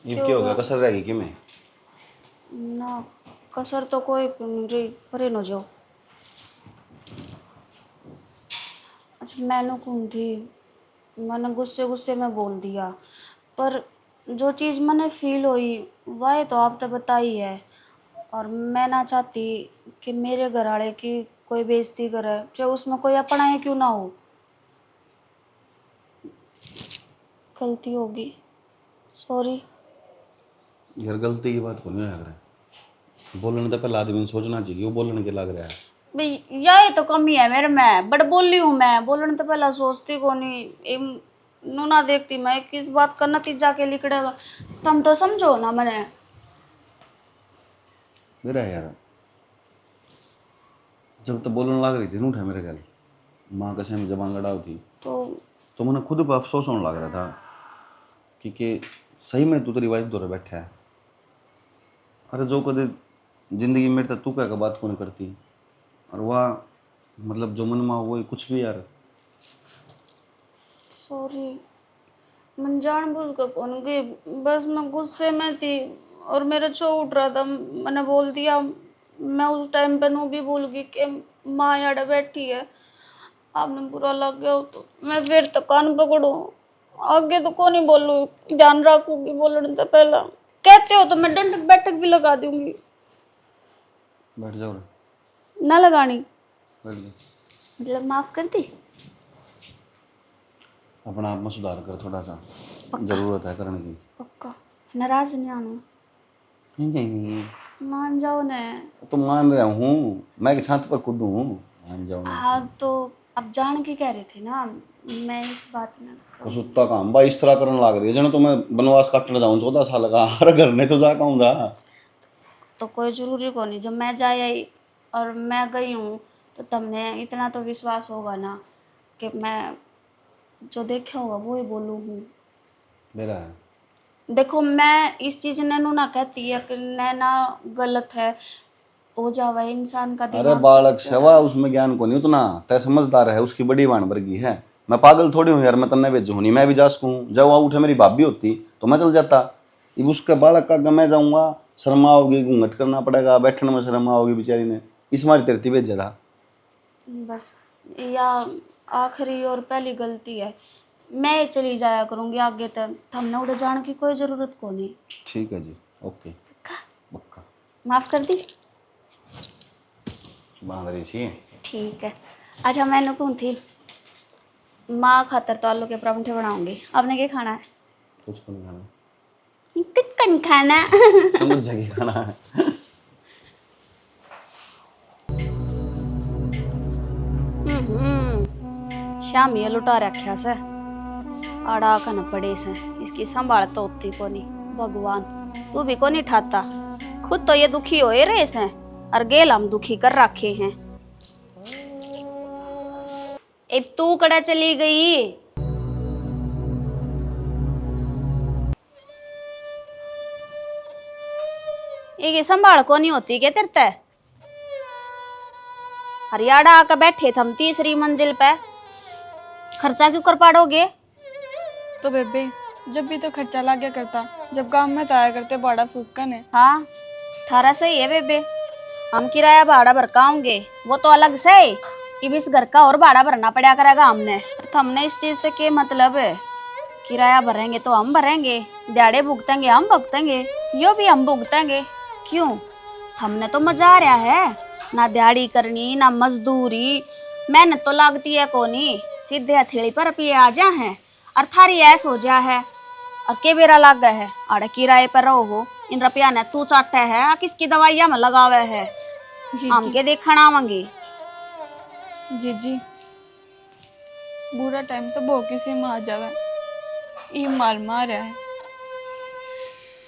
ये क्या हो गया? कसर रहेगी कि मैं ना कसर तो कोई नहीं रही, परे न जाओ। अच्छा मैंने कौन थी, मैंने गुस्से गुस्से में बोल दिया, पर जो चीज़ मैंने फील हुई वह तो आप तो बताई है। और मैं ना चाहती कि मेरे घर वाले की कोई बेइज्जती करे, चाहे उसमें कोई अपना ही क्यों ना हो। गलती होगी, सॉरी। यार गलती की बात को नहीं लग रहा है। बोलने तो पहले आदमी ने सोचना चाहिए वो बोलने के लग रहा है। भाई यही तो कमी है मेरे में, बट बोल रही हूँ मैं, बोलने तो पहले सोचती को नहीं, नु ना देखती मैं किस बात का नतीजा के लिखड़ेगा। तुम तो समझो ना मैंने। मेरा यार जब तो बोलने लग रही थी ना उठा मेरे ख्याल माँ का सामने जबान लड़ाओ थी तो मैंने खुद पर अफसोस होने लग रहा था कि सही में तू तेरी वाइफ दौरे बैठा है। अरे जो कदे जिंदगी में तू क्या बात को नहीं करती और वह मतलब जो मन में वो कुछ भी यार। सॉरी, मैं जानबूझ कर कौन गई, बस मैं गुस्से में थी और मेरा छो उठ रहा था, मैंने बोल दिया। मैं उस टाइम पे नू भी भूल गई कि माँ यार बैठी है। आपने बुरा लग गया हो तो मैं फिर तो कान पकड़ू, आगे तो कौन ही बोलूँ, ध्यान रखूंगी बोलने से पहला। कहते हो तो मैं दंडक बैठक भी लगा दूंगी। बैठ जाओ रे, ना लगानी बैठ जाओ। मतलब माफ कर दी। अपना आप में सुधार कर थोड़ा सा, जरूरत है करने की। पक्का नाराज नहीं आना, नहीं मान जाओ ना। तो मान रहा हूँ मैं कि छत पर कूदूं मान जाओ ना। हाँ तो अब जान के कह रहे थे ना, मैं इस बात में तो सुत्ता काम बा इस तरह करने लग रही है जन तो मैं बनवास काटने जाऊँ 14 साल का हर घर ने तो जा कहूँगा। तो कोई जरूरी को नहीं, जब मैं जाए आई और मैं गई हूँ तो तुमने इतना तो विश्वास होगा ना कि मैं जो देखा होगा वो ही बोलूँ हूँ। मेरा है देखो मैं इस चीज़ नैनो ना कहती है कि नैना गलत है, हो जावा इंसान का अरे दिमाग बालक चलता सेवा है। उसमें ज्ञान को नहीं उतना तय समझदार है उसकी बड़ी वाण वर्गी है। मैं पागल थोड़ी हूँ यार मैं तन्ने भेजू हूँ नहीं मैं भी जा सकूँ जब वहाँ उठे मेरी भाभी होती तो मैं चल जाता। अब उसके बालक का अगर मैं जाऊँगा शर्म आओगी घूंघट करना पड़ेगा बैठने में शर्म आओगी बेचारी ने इस मारी तेरती भेज ज्यादा। बस या आखिरी और पहली गलती है, मैं चली जाया करूँगी आगे तक, हमने उड़े जाने की कोई ज़रूरत को नहीं। ठीक है जी ओके पक्का माफ़ कर दी। बांध रही थी। ठीक है। अच्छा मैंने कौन थी माँ खातर तो आलू के परांठे बनाऊंगी, आपने क्या खाना है? कुछ को नहीं खाना कुछ कन खाना समझ जाएगी खाना है। शाम ये लुटा रखा से आड़ा कन पड़े से, इसकी संभाल तो होती को नहीं। भगवान तू भी को नहीं ठाता, खुद तो ये दुखी होए रहे से और गेल हम दुखी कर रखे हैं। अब तू कड़ा चली गई? ये संभाल को नहीं होती क्या तेरे ते? हरियाणा आकर बैठे थे हम तीसरी मंजिल पे, खर्चा क्यों कर पाड़ोगे? तो बेबे जब भी तो खर्चा ला गया करता, जब गांव में तो आया करते भाड़ा फूक ने। हाँ थारा सही है बेबे, हम किराया भाड़ा भरकाओगे वो तो अलग से, अब इस घर का और भाड़ा भरना पड़ा करेगा हमने। हमने इस चीज से क्या मतलब है, किराया भरेंगे तो हम भरेंगे, दिहाड़े भुगतेंगे हम भुगतेंगे, यो भी हम भुगतेंगे। क्यों? हमने तो मजा आ रहा है, ना दिहाड़ी करनी ना मजदूरी, मेहनत तो लागती है कोनी, सीधे हथेली पर रुपये आ जा है और थारी ऐस हो जा है और के बेरा लाग गए है आड़े किराए पर रहो हो, इन रुपया ने तू चाटे है आ किसकी दवाइया में लगावे है, हम के देखना आवेंगे। जी बुरा टाइम तो बहु किसी में आ जावे, ई मार रहा है,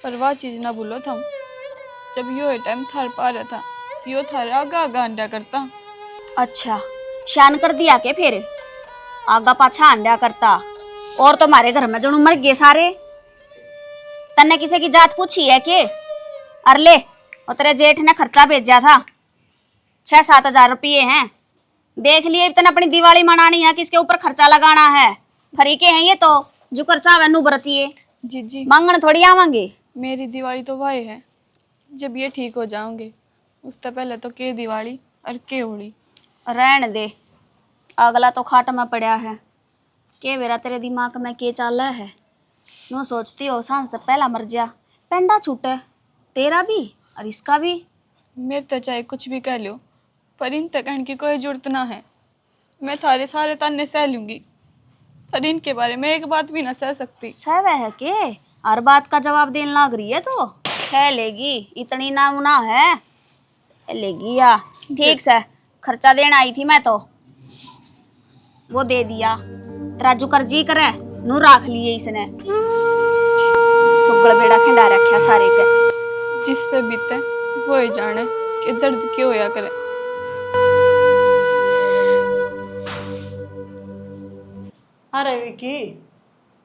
पर वह चीज ना भूलो थम, जब यो टाइम थार पा रहा था यो थारे आगा आगा अंडा करता। अच्छा शान कर दिया के फिर आगा पाछा अंडा करता, और तुम्हारे घर में जो मर गए सारे, तन्ने किसी की जात पूछी है के? अरले और तेरे जेठ ने खर्चा भेजा था 6-7 हजार रुपये हैं, देख लिए इतना अपनी दिवाली मनानी है किसके ऊपर खर्चा लगाना है, फरीके हैं ये तो जो खर्चा वैनू बरतिए जी मांगन थोड़ी आवांगे। मेरी दिवाली तो वही है जब ये ठीक हो जाओगे, उससे पहले तो के दिवाली और के होली। रहने दे, अगला तो खाट में पड़ा है। के मेरा तेरे दिमाग में के चाला है? नो सोचती हो सांस से पहला मर जा, पेंडा छूटे तेरा भी और इसका भी। मेरे तो चाहे कुछ भी कह लो, पर इन तक कहने की कोई जरूरत ना है। मैं थारे सारे ताने सह लूंगी, पर इनके बारे में एक बात भी ना सह सकती। सह है के हर बात का जवाब देने लग रही है तो सह लेगी, इतनी ना है सह लेगी या। ठीक से खर्चा देने आई थी मैं तो वो दे दिया, तराजू कर जी करे नू राख लिए इसने, सुगड़ बेड़ा खंडा रखा सारे पे। जिस पे बीते वो ही जाने कि दर्द क्यों होया करे। अरे विकी,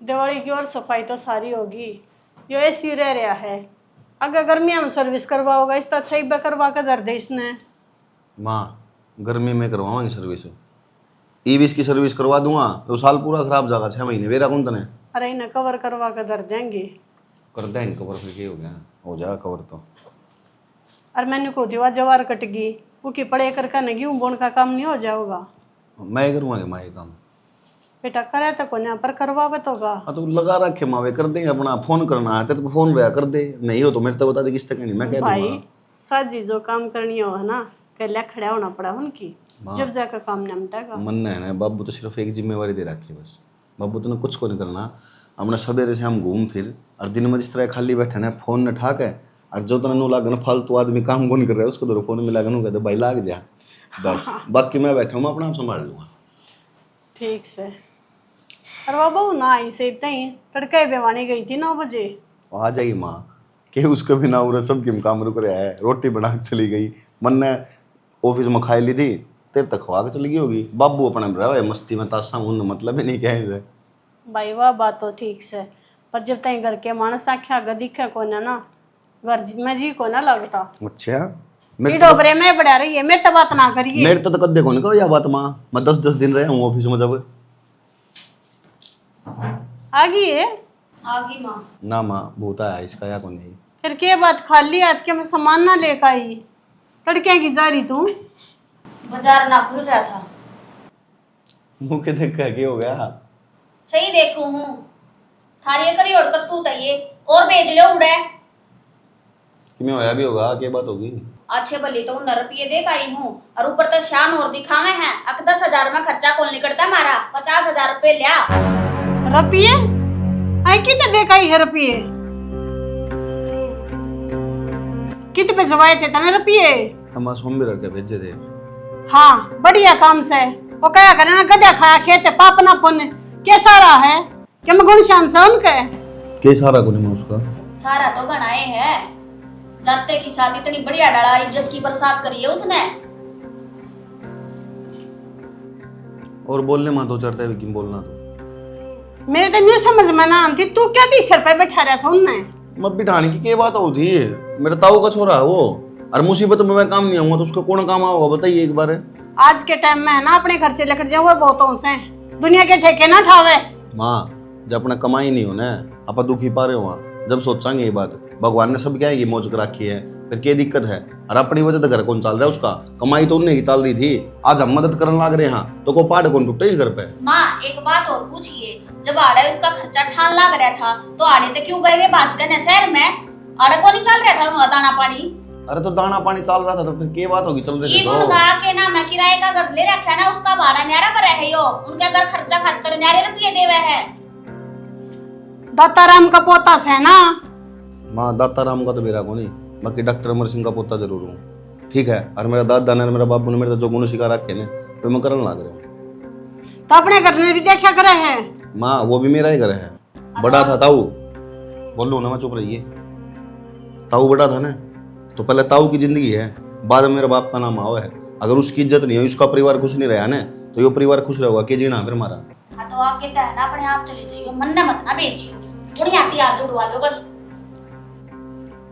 दिवाली की और सफाई तो सारी होगी, यो ऐसी रह रहा है। अगर गर्मियों में सर्विस करवाओगा इसका अच्छा ही करवा कर दर दे इसने। माँ गर्मी में करवाऊंगी सर्विस, ईवीस की सर्विस करवा दूंगा तो साल पूरा खराब जाएगा, 6 महीने वेरा कौन तने। अरे इन्हें कवर करवा कर दर देंगे। कर देंगे कवर, फिर क्या हो गया, हो जाएगा कवर तो। और मैंने को दिवा जवार कट गई, वो की पढ़े करके न गेहूं बोन का काम नहीं हो जाओगा। मैं करूँगा माँ ये काम। बेटा करे तो कोने पर करवावे तो गा। हाँ तो लगा रखे मावे, कर देंगे अपना। फोन करना है तेरे को, फोन रहा कर दे, नहीं हो तो मेरे तो बता दे किस तक नहीं, मैं कह भाई दूंगा। साजी जो काम करनी हो है ना, पहले खड़ा होना पड़ा उनकी, जब जाकर काम निपटेगा। मन है ना बाबू तो सिर्फ एक जिम्मेवारी दे रखी है बस। बाबू तो कुछ को नहीं करना, अपना सवेरे से हम घूम फिर और दिन में जिस तरह खाली बैठे ना फोन न ठाक है, और जो तो नु लागन फालतू आदमी काम कौन कर रहा है उसको तो फोन में लागन कहते भाई लाग जा बस। बाकी मैं बैठा हूँ अपना आप संभाल लूँगा। ठीक से। और वो बहू ना आई से इतना ही तड़के बेवानी गई थी 9 बजे। आ जाएगी माँ के उसको भी ना उरा सब की काम रुक रहा है, रोटी बना के चली गई, मन ने ऑफिस में खाई ली थी, तेरे तक खवा के चली गई होगी। बाबू अपने रहा मस्ती में ताशा, उन मतलब ही नहीं कहे भाई वह बात तो ठीक से, पर जब तक घर के मानस आख्या ग दिखे को ना घर में जी को ना लगता। अच्छा ये डोबरे में बढ़ा रही है, मेरे तो बात ना करिए। मेरे तो कद देखो नहीं यह बात माँ, मैं 10 दिन रहा हूँ ऑफिस में। जब आ गई है आगी माँ ना माँ भूता है इसका या को नहीं। फिर के बात खाली हाथ के मैं सामान ना लेकर आई, तड़के की जा रही तू। बाजार ना खुल रहा था, मुँह के देख के हो गया। सही देखू हूँ थारी करी और कर तू तय और भेज ले उड़े। कि मैं होया भी होगा, क्या बात होगी। अच्छे भले तो 9 रुपये दे आई हूँ और ऊपर तो शान और दिखावे हैं। 10,000 में खर्चा कौन निकलता हमारा, 50,000 रुपये लिया। रुपये आई कितने देखा है रुपये, कितने पे जवाए थे तने रुपये। हम सोम भी रख भेजे थे। हाँ बढ़िया काम से वो क्या करे ना, गधा खाया खेते पाप ना पुण्य क्या सारा है क्या मैं गुण शान से उनके के सारा को नहीं उसका सारा तो बनाए है, जाते की साथ इतनी बढ़िया डाला, इज्जत की बरसात करी है उसने। और बोलने मत तो चढ़ता है विकी बोलना तो। मेरे तो नहीं समझ में ना आती, तू क्या 30 रुपए बैठा रहा सुनने। मत बिठाने की क्या बात होती है, मेरा ताऊ का छोरा है वो, और मुसीबत में मैं काम नहीं आऊंगा तो उसको कौन काम आओगा बताइए एक बार। आज के टाइम में है ना अपने खर्चे लेकर जाओ, बहुतों से दुनिया के ठेके ना ठावे। माँ जब अपना कमाई नहीं हो ना, आप दुखी पा रहे हो, जब सोचांगे ये बात, भगवान ने सब क्या है ये मौज कर रखी है, फिर क्या दिक्कत है। और अपनी वजह से घर कौन चल रहा है, उसका कमाई तो उन्हें ही चल रही थी, आज हम मदद करने लग रहे हैं तो को पाड़ कौन टूटे इस घर पे। माँ एक बात और पूछिए, जब आड़े उसका खर्चा ठान लग रहा था तो आड़े तो क्यों गए वे बाज करने शहर में, आड़े को नहीं चल रहा था उनका दाना पानी। अरे तो दाना पानी चल रहा था तो फिर क्या बात होगी, चल रही ये उनका के ना मैं किराए का घर ले रखा है ना, उसका भाड़ा न्यारा पर है यो, उनके घर खर्चा खातर न्यारे रुपये देवे है। दत्ताराम का पोता से है ना। माँ दाताराम का तो मेरा को नहीं, बाकी डॉक्टर अमर सिंह का पोता जरूर हूँ, ठीक है। और मेरा दादा ने मेरा बाबू ने मेरे जो गुण सिखा रखे ने तो मैं करने लग रहा हूँ। तो अपने घर में भी देखा करे है। माँ वो भी मेरा ही घर है, बड़ा था ताऊ, बोलो ना मैं चुप रहिए। ताऊ बड़ा था ना तो पहले ताऊ की जिंदगी है, बाद में मेरे बाप का नाम आओ है। अगर उसकी इज्जत नहीं हुई, उसका परिवार खुश नहीं रहा ना तो ये परिवार खुश रहेगा के जीना फिर हमारा। हाँ तो आप कहता है ना अपने आप चले जाइयो, मन न मत ना बेचियो, बुनियादी आज जुड़वा लो बस।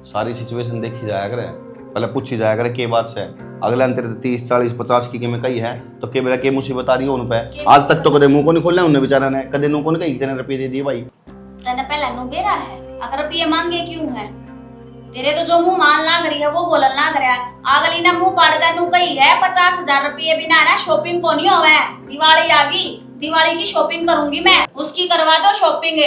सारी सिचुएशन देखी जाया करे, पहले पूछी जाया करे के बात से। अगला तेरे 30 40 50 की में कही है तो के मेरा के मुसीबत आ रही है उन पे। आज तक तो कदे मुंह को नहीं खोलना उन्हें बेचारा ने, कदे नु को नहीं कही 3 रुपये दे दिए भाई। तेने पहले नु बेरा है अगर रुपये मांगे क्यों है? तेरे तो जो मुंह मान लाग रही है वो बोलन लाग रहा है। अगली ने मुंह पाड़ कर नू कही है 50,000 रुपये बिना ना शॉपिंग को नहीं होवे। दिवाली आ गई, दिवाली की शॉपिंग करूंगी मैं, उसकी करवा दो शॉपिंग।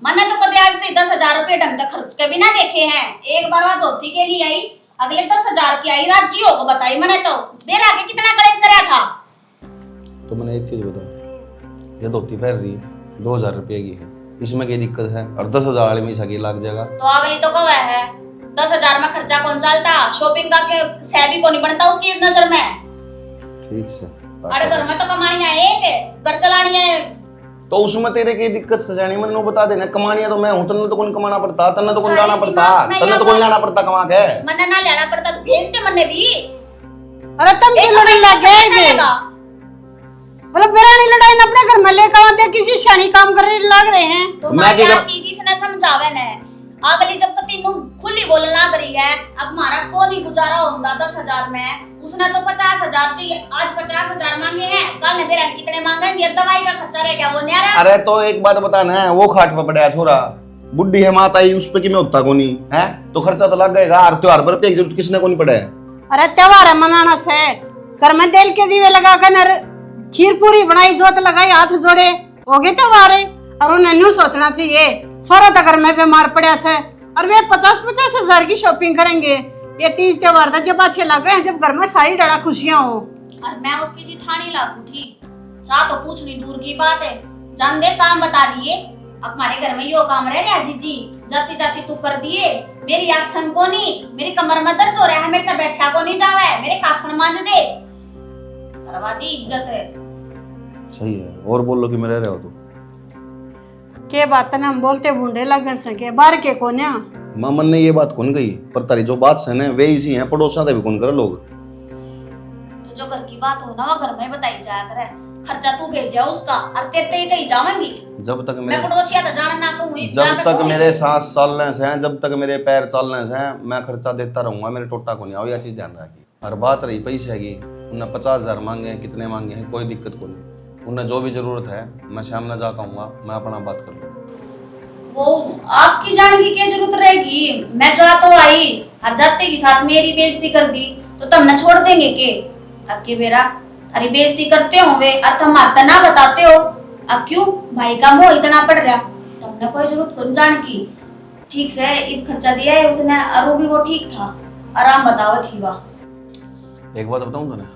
मैंने तो कभी आज तक 10,000 रुपये ढंग से खर्च के बिना देखे हैं। एक बार बात धोती के लिए आई, अगले 10,000 की आई राज्यों को बताई मैंने तो बेर आके कितना कलेश कराया था। तो मैंने एक चीज बताऊं, ये धोती पहन रही है 2,000 रुपये की है, इसमें क्या दिक्कत है? और 10,000 वाले में सगी लाग जाएगा। तो अगली तो कब है 10,000 में खर्चा कौन चलता? शॉपिंग का के सैबी को नहीं बनता उसकी नजर में। ठीक से अरे घर में तो कमानी है, एक घर चलानी है। तो उसमें तेरे की दिक्कत सजानी मैंने बता देना। कमानिया तो मैं हूं, तन्ने तो कौन कमाना पड़ता, तन्ने तो कौन जाना पड़ता, तन्ने तो कौन जाना पड़ता कमा के। मन्ने ना लेना पड़ता तो भेज दे मन्ने भी। अरे तुम क्यों लड़ाई लग गए? मतलब बेरानी लड़ाई न अपने घर में लेकर आते किसी शानी काम करने लग रहे हैं। तो मैं क्या चीज इसने समझावे ने। अगली जब तो तीनों खुली बोलने लग रही है, अब हमारा कौन ही गुजारा होगा 10,000 में। उसने तो 50,000 चाहिए, आज 50,000 मांगे हैं, कल ने मेरा कितने मांगेंगे? दवाई का खर्चा रह गया वो न्यारा। अरे तो एक बात बताना है, वो खाट पे पड़ा है छोरा, बुढ़ी है माता ही, उस पे कि मैं होता को नहीं है, तो खर्चा तो लग गएगा। हर त्योहार पर पे जरूरत किसने को नहीं पड़ा है। अरे त्योहार है मनाना से, घर में तेल के दीवे लगा कर खीर पूरी बनाई, जोत लगाई, हाथ जोड़े, हो गए त्योहार। और उन्हें न्यू सोचना चाहिए छोरा तो घर में बीमार पड़ा से, और वे 50,000 की शॉपिंग करेंगे। ये 30 त्योहार था जब अच्छे लग रहे हैं, जब घर में सारी डरा खुशियां हो। और मैं उसकी जिठानी लागू थी, चाह तो पूछनी दूर की बात है, जान दे काम बता दिए। अब हमारे घर में यो काम रह रहा जीजी, जाती जाती तू कर दिए। मेरी आसन को नहीं, मेरी कमर में दर्द हो रहा है, मेरे तक बैठा को नहीं जावा है, मेरे कासन मांझ दे, करवा दी इज्जत है। सही है, और बोल लो कि मैं रह रहा हूं तो के बात है ना, हम बोलते बूढ़े लगन सके बाहर के कोन्या। मामन ने ये बात कौन कही, पर तारी जो बात है ना वे इसी हैं, पड़ोसा भी कौन करे लोग। तो जो घर की बात हो ना वो घर में बताई जाया करे, खर्चा तू भेजा उसका, और तेरे ते कहीं जाऊंगी। जब तक मैं पड़ोसिया तो जाना ना कहूं, जब तक मेरे सांस चलने से हैं, जब तक मेरे पैर चलने से हैं, मैं खर्चा देता रहूंगा, मेरे टोटा को नहीं आओ, यह चीज ध्यान रखी। और बात रही पैसे की, उन्हें 50,000 मांगे हैं, कितने मांगे हैं कोई दिक्कत को नहीं, उन्हें जो भी जरूरत है मैं शाम में जा कहूंगा, मैं अपना बात कर लूंगा। वो आपकी जान की क्या जरूरत रहेगी? मैं जा तो आई, और जाते के साथ मेरी बेइज्जती कर दी तो तुम न छोड़ देंगे के? अक्के बेरा अरे बेइज्जती करते हो वे, और तुम आता ना बताते हो। अब क्यों भाई का मोह इतना पड़ रहा? तुमने कोई जरूरत कौन जान की? ठीक से इब खर्चा दिया है उसने, और वो भी वो ठीक था, आराम बताओ थी वाह। एक बात बताऊं तुम्हें,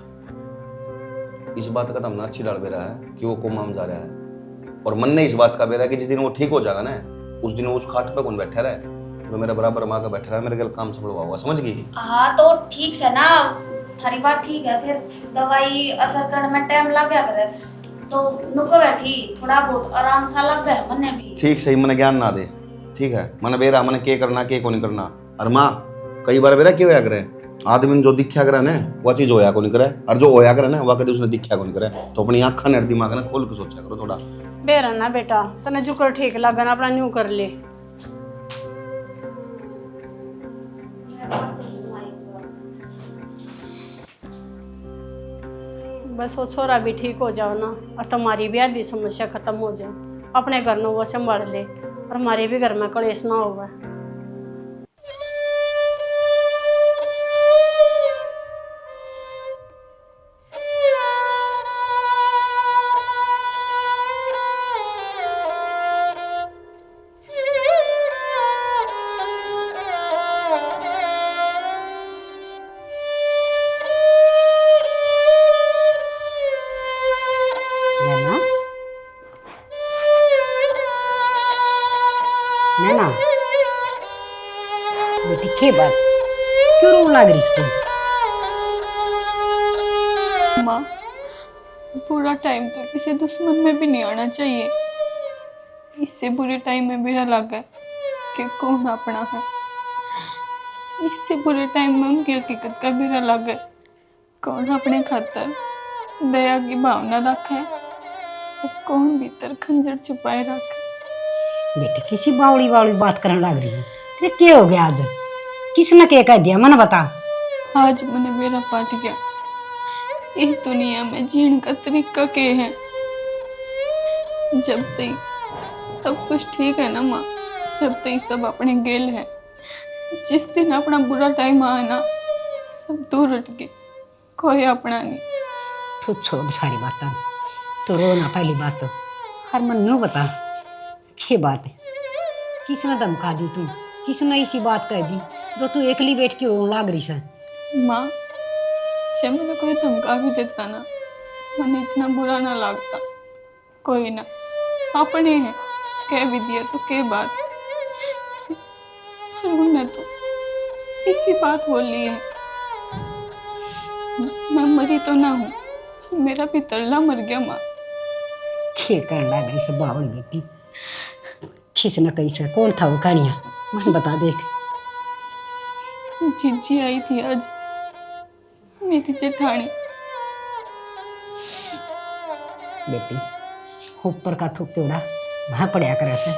इस बात का तुमने अच्छी डाल बेरा है कि वो कोमा में जा रहा है, और मन ने इस बात का बेरा है कि जिस दिन वो ठीक हो जाएगा ना, उस दिन वो उस खाट पे कौन बैठा रहे, तो मेरे बराबर माँ का बैठा है, मेरे गल काम सब हुआ, समझ गई? हाँ तो ठीक से ना, थारी बात ठीक है, फिर दवाई असर करने में टाइम लग गया करे, तो नुको थी थोड़ा बहुत आराम सा लग गया मने भी। ठीक सही, मैंने ज्ञान ना दे, ठीक है, मैंने बेरा मैंने के करना के को नहीं करना। और माँ कई बार बेरा क्यों होया करे, आदमी जो दिखा करे ना वह चीज होया को नहीं करे, और जो होया करे ना वह कभी उसने दिखा को नहीं करे। तो अपनी आंखा ने दिमाग ने खोल के सोचा करो थोड़ा। बेरा ना बेटा, तने जुकर ठीक लगन अपना न्यू कर ले। बस वो छोरा भी ठीक हो जाओ ना, और तुम्हारी भी आधी समस्या खत्म हो जाए, अपने घर में वो संभाल ले, और हमारे भी घर में कलेश ना होगा। नैना बेटी के बात क्यों रोने लग रही तू? माँ, बुरा टाइम तो किसी दुश्मन में भी नहीं आना चाहिए। इससे बुरे टाइम में मेरा लगा कि कौन अपना है, इससे बुरे टाइम में उनकी हकीकत का मेरा लगा कौन अपने खातर दया की भावना रखे, और कौन भीतर खंजर छुपाए रखे। बेटी किसी बावड़ी बावड़ी बात करने लग रही है, तेरे क्या हो गया आज? किसने क्या कह दिया मन बता। आज मैंने मेरा पाट गया, इस दुनिया में जीने का तरीका क्या है? जब तक सब कुछ ठीक है ना माँ, जब तक ये सब अपने गेल है, जिस दिन अपना बुरा टाइम आए ना, सब दूर हट के कोई अपना नहीं। तू छोड़ सारी बातें, तो रो ना। पहली बात तो हरमन न्यू बता क्या बात है, किसने धमका दी तू, किसने इसी बात कह दी जो तू एकली बैठ के रोने लाग रही है? माँ, जब मैंने कोई धमका भी देता ना, मैंने इतना बुरा ना लगता। कोई ना, अपने हैं, कह भी दिया तो क्या बात। पर उन्हें तो इसी बात बोली है। मैं मरी तो ना हूँ, मेरा पितरला मर गया माँ। क्या करना गई से बावल बेटी, किसने कैसे कौन था वो कहानियाँ मन बता देख। जीजी आई थी आज, मेरी जेठानी। बेटी ऊपर का थूक उड़ा वहाँ पड़ा करे से,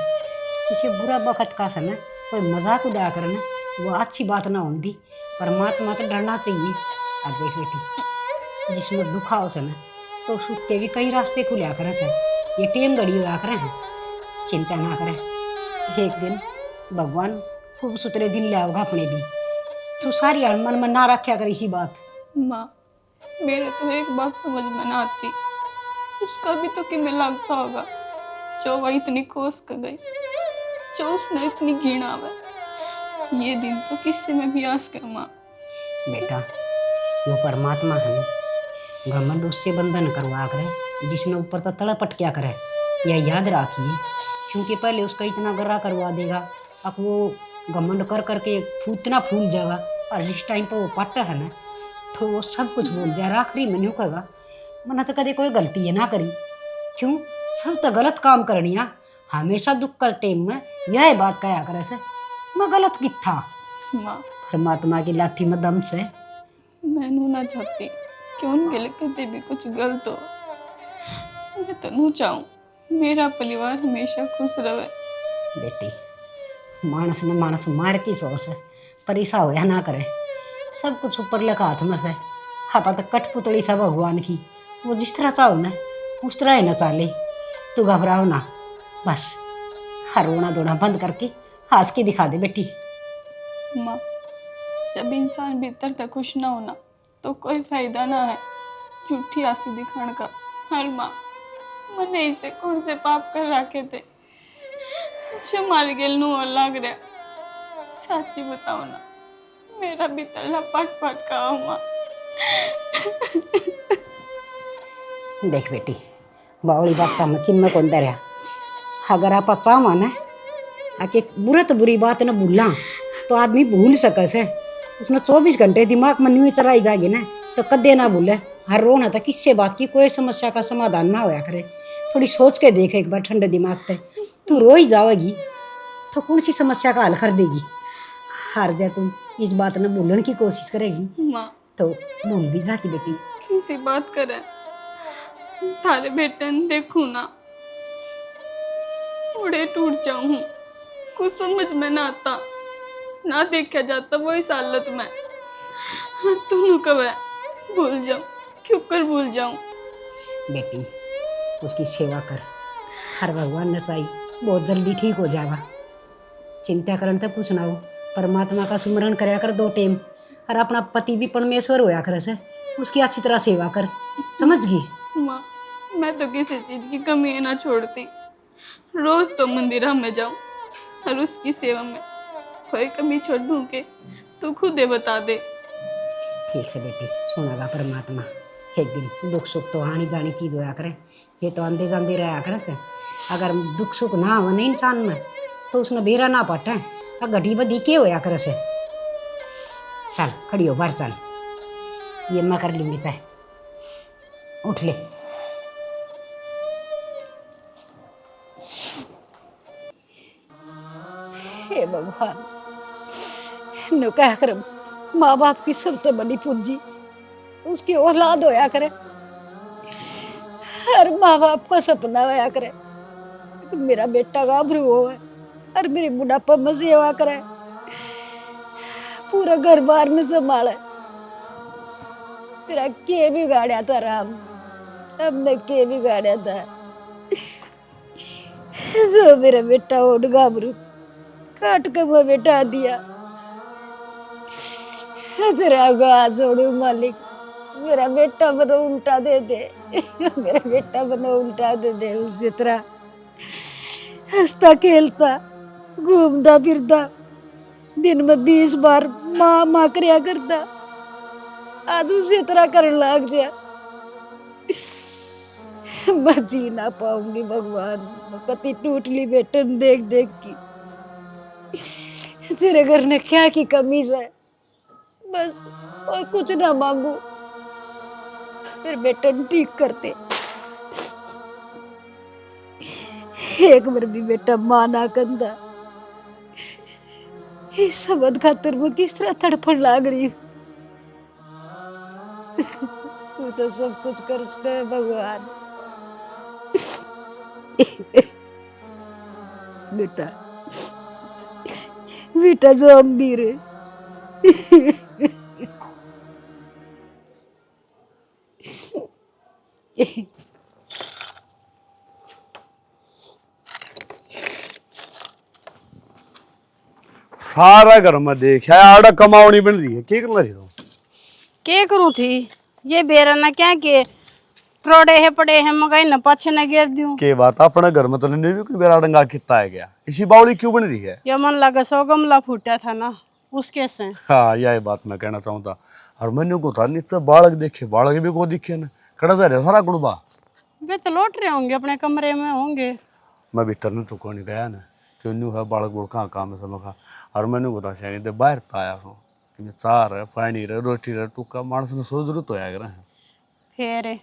किसी बुरा वक्त का समय कोई मजाक उड़ा करे ना, वो अच्छी बात ना होती। परमात्मा तो डरना चाहिए। अब देख बेटी, जिसमें दुखा हो से ना तो उसके भी कई रास्ते खुला करे से, ये टेम घड़ी हुआ करे हैं। चिंता ना करे, एक दिन भगवान खूब सुथरे दिन ले आओगा अपने भी। तू सारी मन में ना रखा कर इसी बात। माँ, मेरे तो एक बात समझ में ना आती, उसका भी तो कि मैं लगता होगा जो वह इतनी कोस कर गई, जो उसने इतनी घृणा है। ये दिन तो किसी में भी आस कर माँ। बेटा वो परमात्मा है, घमंड उससे बंधन करवा करे जिसने ऊपर तो तड़पट क्या करे, यह याद रखिए। क्योंकि पहले उसका इतना गर्रा करवा देगा, अब वो घमंड कर करके इतना फूल जाएगा, और जिस टाइम पर वो पट्टा है ना तो वो सब कुछ भूल जाए। आखिरी में न्यू कहेगा मैंने तो कभी कोई गलती है ना करी। क्यों, सब तो गलत काम करनी है। हमेशा दुख का टाइम में यह बात कहा करे से मैं गलत की था। माँ, परमात्मा की लाठी में दम से मैं नू ना चाहती कि उनके लिए कभी भी कुछ गलत हो। मैं तो नू चाहूँ मेरा परिवार हमेशा खुश रहे। बेटी मानस ने मानस मार की सोच है, पर ऐसा होया ना करे। सब कुछ ऊपर लगा हाथ में से, हाथा तक कठपुतली सा भगवान की, वो जिस तरह चाहो ना उस तरह ही ना चाले। तू घबराओ ना, बस हर रोना धोना बंद करके हंस के दिखा दे बेटी। माँ, जब इंसान भीतर तक खुश ना होना तो कोई फायदा ना है झूठी आंसी दिखाने का। हर माँ, मैंने इसे कौन से पाप कर रखे थे जो मार गेल नू और लाग रहा। साची बताओ ना, मेरा भीतरला पट पट का हो माँ। देख बेटी बावली बात का मत में कौन दरिया, अगर आप चाहो ना आके बुरा तो बुरी बात ना भूलना तो आदमी भूल सके से। उसने 24 घंटे दिमाग में न्यू चलाई जाएगी ना तो कदे ना भूले। हर रोना था किससे बात की कोई समस्या का समाधान ना होया करे। थोड़ी सोच के देख एक बार ठंडे दिमाग पे, तू रो ही जाएगी तो कौन सी समस्या का हल कर देगी। हार जा तुम इस बात ने भूलने की कोशिश करेगी माँ, तो भूल भी जाती बेटी। किसी बात करे थारे बेटे ने देखूं ना उड़े टूट जाऊं। कुछ समझ में ना आता, ना देखा जाता वो इस हालत में। तुम कब भूल जाऊं, क्यों कर भूल जाऊं। बेटी उसकी सेवा कर, हर भगवान ने चाहिए बहुत जल्दी ठीक हो जाएगा। चिंता करन तो कुछ ना हो, परमात्मा का सुमरण कराया कर 2 टाइम, और अपना पति भी परमेश्वर होया करे से उसकी अच्छी तरह सेवा कर, समझ गई। माँ, मैं तो किसी चीज की कमी ना छोड़ती। रोज तो मंदिर में जाऊं और उसकी सेवा में कोई कमी छोड़ूं के तू खुद ही बता दे। ठीक से बेटी सुनेगा परमात्मा। एक दिन दुख सुख तो आनी जानी चीज होया करे, ये तो आंधे जाते रहा करे से। अगर दुख सुख ना हो नहीं इंसान में तो उसने बेरा ना पटे, घटी बदी के होया करे से। चल खड़ी हो बाहर चल, ये मैं कर लूंगी तय, उठ ले। हे भगवान, नु कह कर माँ बाप की सबसे बड़ी पूंजी उसकी औलाद होया करे। हर माँ बाप का सपना होया करे कि मेरा बेटा गाभरू हो और मेरी बुढ़ापा में सेवा करे, पूरा घर बार में संभाले। तेरा के बिगाड़ा था राम, हमने के बिगाड़ा था जो मेरा बेटा हो गाभरू काट के वो बैठा दिया। तेरा हाथ जोड़ू मालिक, मेरा बेटा बनो उल्टा दे दे, मेरा बेटा बनो उल्टा दे दे। उसी तरह हंसता खेलता घूमता फिरता दिन में 20 बार माँ माँ करया करता, आज उसी तरह करने लग जा। मैं जी ना पाऊंगी भगवान, पति टूट ली बेटन देख देख की। तेरे घर ने क्या की कमी है, बस और कुछ ना मांगू, फिर बेटन ठीक करते। एक बार भी बेटा माना कंधा, इस सबद खातर मैं किस तरह तड़फड़ लाग रही हूँ। तू तो सब कुछ कर सकता है भगवान। बेटा बेटा जो अमीर है, सारा घर में देख आड़ा कमावनी बन रही है, क्या करना रही हो? के करूँ थी ये बेरा ना क्या के त्रोड़े है पड़े हैं मगाई न पाछे न गिर दूं। के बात अपने घर में तो नहीं भी कोई बेरा डंगा कितना है गया, इसी बावली क्यों बन रही है? ये मन लगा 100 गमला फूटा था ना उसके से। हाँ यही बात मैं कहना चाहूँगा। और मैंने को था नीचे बालक देखे, बालक भी को दिखे ना कड़ा जा रहा सारा गुड़बा। वे तो लौट रहे होंगे अपने कमरे में होंगे। मैं भीतर ने तो कौन गया ना क्यों नहीं है बालक गुड़ कहाँ काम है समझा। और मैंने को था शायद दे बाहर आया हूँ कि चार है पानी रहे रोटी रहे टूका मानस ने सो जरूरत तो आया है। फिर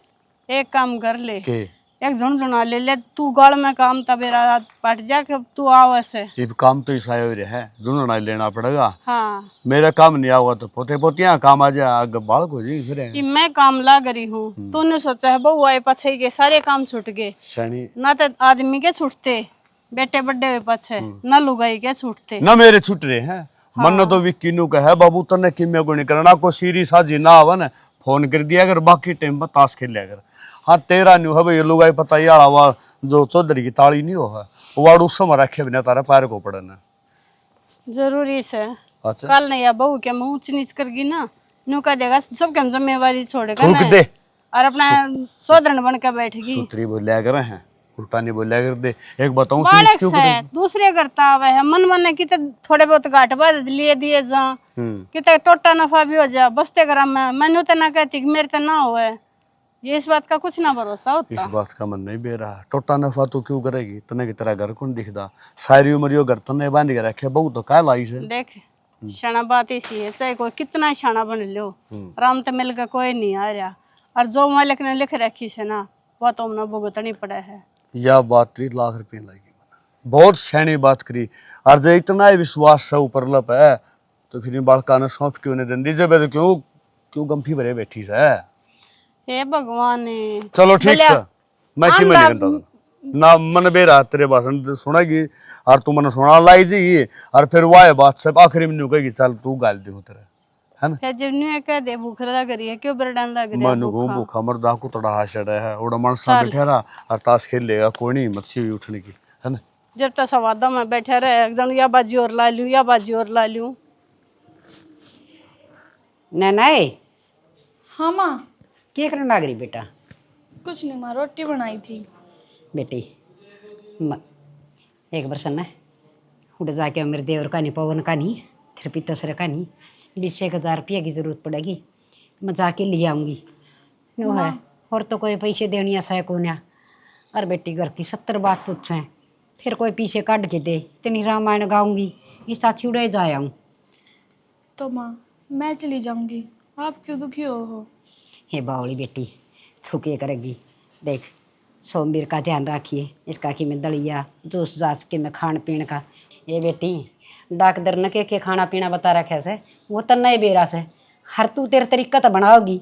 एक काम कर ले, के एक झुनझुना ले ले तू गड़ में काम तबेरा पट जा के तू आओ ऐसे। ये काम तो ईसा हो रहा है, जुनना लेना पड़ेगा। हाँ मेरा काम नहीं आऊगा तो पोते पोतियाँ काम आ जाए, आगे बालक हो जाएगी फिर। कि मैं काम लग रही हूँ, तूने सोचा है बहू आए पछे के सारे काम छूट गए शनि ना, तो आदमी के छूटते बेटे बड्डे हुए पछे न लुगाई के छूटते ना मेरे छूट रहे हैं। मन तो विक्की नु कहे बाबू तने किमे को नहीं करना, को सीरी साजी ना आवा ना फोन कर दिया अगर बाकी टाइम पर ताश खेल लिया कर। हाँ तेरा न्यू है भाई लुगाई पता ही आला वा जो चौधरी की ताली नहीं हो है वाड़ू समय रखे बिना तारा पैर को पड़ना जरूरी से। अच्छा कल नहीं या बहू के मुँह ऊंच नीच करगी ना न्यू कह देगा सब क्या जिम्मेवारी छोड़ेगा थूक ना दे और अपना चौधरन बन के बैठेगी। सूत्री बोलिया कर हैं उल्टा नहीं बोलिया कर दे। एक बताऊं बालक से दूसरे करता हुआ है मन मन किते थोड़े बहुत घाट बाद लिए दिए जा किते टोटा नफा भी हो जा बसते ग्राम में मैंने तो ना कहती कि मेरे तो ना हुआ ये इस बात का कुछ ना भरोसा होता। इस बात का मन नहीं बे रहा, टोटा नफा तो क्यों करेगी तने की तरह घर कौन दिखदा सारी उम्र यो घर तने बांध के रखे बहु तो का लाई से। देख शाना बात इसी है चाहे कोई कितना ही शाना बन लो राम तो मिल के कोई नहीं आ रहा और जो मालिक ने लिख रखी से ना वो तो हमने भुगतनी पड़ा है। यह बात 3 लाख रुपये लगी मना बहुत सैनी बात करी। और जो इतना ही विश्वास से ऊपर लप है तो फिर बालका ने सौंप क्यों नहीं देंदी जब तो क्यों क्यों गंफी भरे बैठी से। हे भगवान चलो ठीक से मैं कि मैं नहीं कहता ना मन बेरा तेरे भाषण सुनेगी और तू मन सुना लाई जी और फिर वाह बात सब आखिरी में कहेगी चल तू गाल दे तेरे है ना। फिर जब न्यू कह दे भूख लग रही है क्यों बरडान लग रही है मन को भूखा मरदा को तड़ा हाशड़ा है ओड़ा मानस बैठा रहा और ताश खेल लेगा कोई नहीं मच्छी भी उठने की है ना। जब तक सवादा में बैठे रहे एकदम या बाजी और ला लूं या बाजी और ला लूं। नैनाए हाँ माँ क्या करने लग रही बेटा? कुछ नहीं माँ रोटी बनाई थी। बेटी एक बार सुनना उड़ जाके मेरे देवर का नहीं पवन का नहीं फिर पिताश्र का नहीं 20,000 रुपये की ज़रूरत पड़ेगी मैं जाके ले आऊँगी नो है और तो कोई पैसे देनी ऐसा है कौन। और बेटी घर की 70 बात पूछें फिर कोई पीछे काट के दे इतनी रामायण गाऊंगी इस साथी उड़े जाऊँ। तो माँ मैं चली जाऊंगी, आप क्यों दुखी हो? हे बावली बेटी तू क्या करेगी? देख सोमवीर का ध्यान रखिए इसका कि मैं दलिया जूस जास के मैं खान पीन का। ये बेटी डॉक्टर ने के खाना पीना बता रखे से वो तो नए बेरा से हर तू तेरे तरीका तो बनाओगी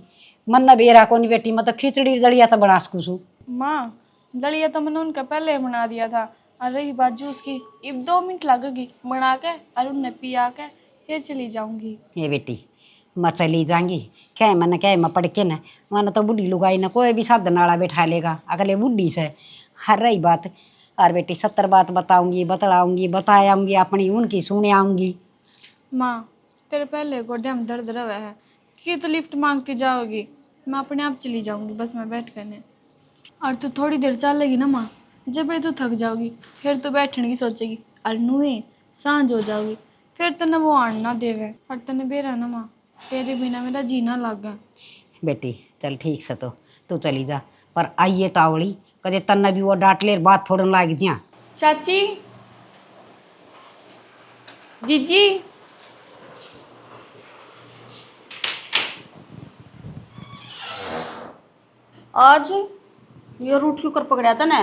मन न बेरा को नहीं बेटी मैं तो खिचड़ी दलिया तो बना सकूँ। माँ दलिया तो मैंने उनका पहले बना दिया था और रही बात जूस की अब 2 मिनट लगेगी बना के और उन्हें पिया के फिर चली जाऊंगी। ये बेटी मैं चली जाऊंगी क्या मन क्या मैं पढ़ के न मन तो बुढ़ी लुगाई न कोई भी साधन वाला बैठा लेगा अगले बुढ़ी से। हर रही बात और बेटी 70 बात बताऊंगी, बतलाऊंगी, बताऊंगी, अपनी उनकी सुने आऊंगी। माँ तेरे पहले गोड्डे में दर्द रहा है कि तो लिफ्ट मांगती जाओगी, मैं अपने आप चली जाऊंगी बस मैं बैठ करने। और तू थोड़ी देर चलेगी ना माँ, जब तू थक जाओगी फिर तू बैठने की सोचेगी और नुए सांझ हो जाओगी, फिर तने वो आन ना देवे और तने बेरा ना माँ, तेरे बिना मेरा जीना लग गया। बेटी चल ठीक से तो तू चली जा, पर आइए तावड़ी कदे तन्ना भी वो डांट ले बात फोड़न लाग दिया। चाची, जीजी, आज ये रूट क्यों कर पकड़ा था ना?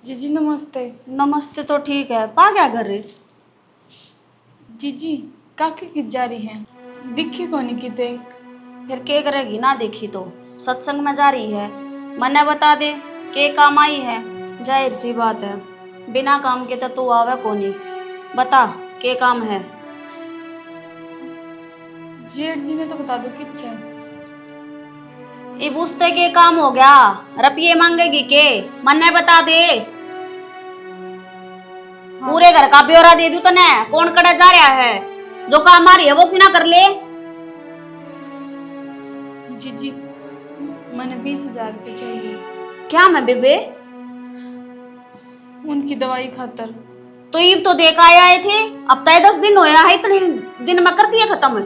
जीजी नमस्ते। नमस्ते तो ठीक है, पा गया घर? जीजी काकी की जा रही हैं, दिखी कोनी किते। फिर के करेगी ना देखी तो, सत्संग में जा रही है, मने बता दे के काम आई है, जाहिर सी बात है बिना काम के तो तू आवे कोनी, बता के काम है? जेठ जी ने तो बता दो किछ है। ये पूछते के काम हो गया, रुपये मांगेगी के, मन्ने बता दे। पूरे घर का ब्यौरा दे दूं तने, कौन कड़ा जा रहा है, जो काम आ रही है वो क्यों ना कर ले? जीजी मैंने 20,000 रुपये चाहिए। क्या मैं बेबे? उनकी दवाई खातर। तो ईब तो देख आए थे, अब तय 10 दिन होया है, इतने दिन में कर दिए खत्म।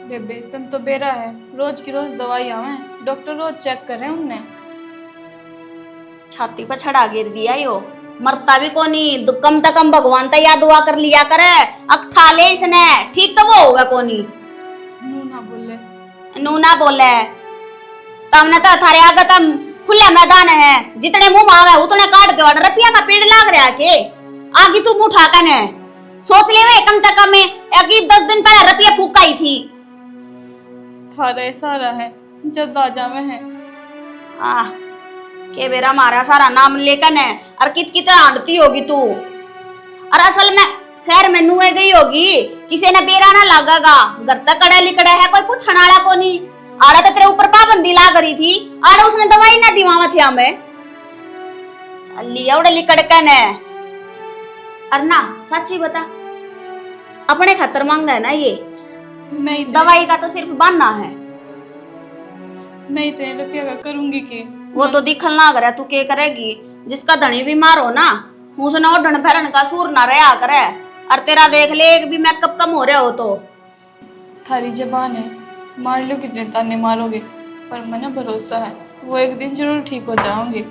बेबे तन तो बेरा है, रोज की रोज दवाई आवे, डॉक्टर रोज चेक करे उनने। छाती पर छड़ा गिर दिया यो, मरता भी कोनी, कम से कम भगवान तो याद दुआ कर लिया करे, अब खा ले इसने, ठीक तो वो होगा कोनी। नू ना बोले। नू ना बोले तमने तो थारे आगे तम खुले मैदान है, जितने मुंह मांगे उतने काट के, और रुपया का पेड़ लाग रहा के आगे तू मुंह उठा कर सोच ले वे, कम से कम अगीब 10 दिन पहले रुपया फूकाई थी। थारा सारा है जद आ जावे है। के बेरा मारा सारा नाम लेकर है, और कित आंधती होगी तू, और असल में शहर में नुए गई होगी, किसी ने बेरा ना लागेगा, घर तक कड़ा लिकड़ा है, कोई पूछने वाला को नहीं। आड़ा तो तेरे ऊपर पाबंदी लाग रही थी, आड़ा उसने दवाई ना दी वहां थे हमें, चल लिया उड़े लिकड़ ने। और ना सच्ची बता, अपने खातर मांगा है ना ये मैं दवाई का तो सिर्फ बहाना है। मैं इतने रुपया का करूंगी कि वो तो दिखल ना करे, तू के करेगी? जिसका धनी बीमार हो ना, उसने ओढ़न पहरन का सूर ना रहा करे, और तेरा देख ले एक भी मेकअप कम हो रहा हो तो। थारी जबान है, मार लो कितने ताने मारोगे, पर मैंने भरोसा है वो एक दिन जरूर ठीक हो जाओगे।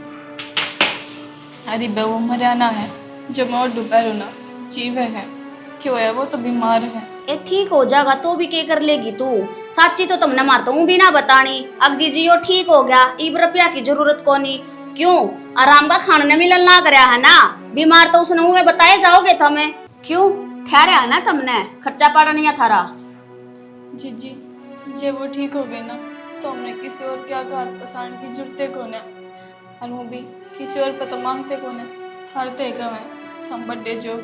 अरे वो मरियाना है जो मैं और दोपहर ना जीवे है, क्यों है वो तो बीमार है। ये ठीक हो जाएगा तो भी के कर लेगी तू? साची तो तुमने मारता हूँ भी ना बतानी, अब जी यो ठीक हो गया, इब रुपया की जरूरत कोनी, क्यों आराम का खाना मिलन लाग रहा है ना, बीमार तो उसने मुँह बताए जाओगे तुम्हें, क्यों ठहरा है ना तुमने, खर्चा पाड़ा नहीं है थारा। जी जे वो ठीक हो गए ना तो हमने किसी और के आगे हाथ पसारने की जरूरत को ना, और वो भी किसी और पे तो मांगते को ना, हारते कम है हम बड्डे जो।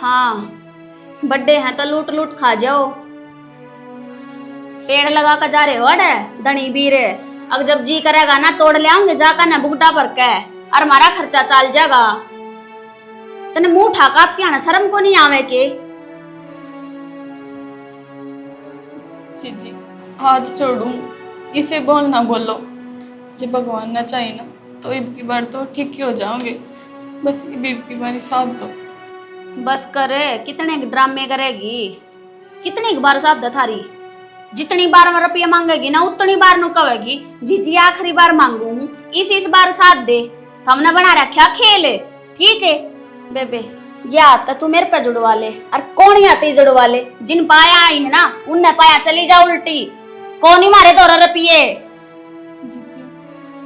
हाँ बड्डे हैं तो लूट लूट खा जाओ, पेड़ लगा कर जा रहे हो अड़े धनी बीरे, अब जब जी करेगा ना तोड़ ले आऊंगे जाकर ना बुगटा भर के, और हमारा खर्चा चल जाएगा। तने मुंह उठा के शर्म को नहीं आवे के? जी हाथ छोड़ूं, इसे बोल ना बोलो, जब भगवान ना चाहे ना तो इब की बार तो ठीक ही हो जाओगे, बस इब की बारी साथ दो। बस करे, कितने ड्रामे करेगी, कितनी बार साथ दे थारी, जितनी बार रुपया मांगेगी ना उतनी बार नु कहेगी जी आखिरी बार मांगू हूँ, इस बार साथ दे, हमने बना रखा खेल, ठीक है बेबे? या तो तू मेरे पे जुड़वा ले, और कौन आते जुड़वा ले, जिन पाया आई है ना उनने पाया चली जा उल्टी, कौन ही मारे 2 रुपये। जी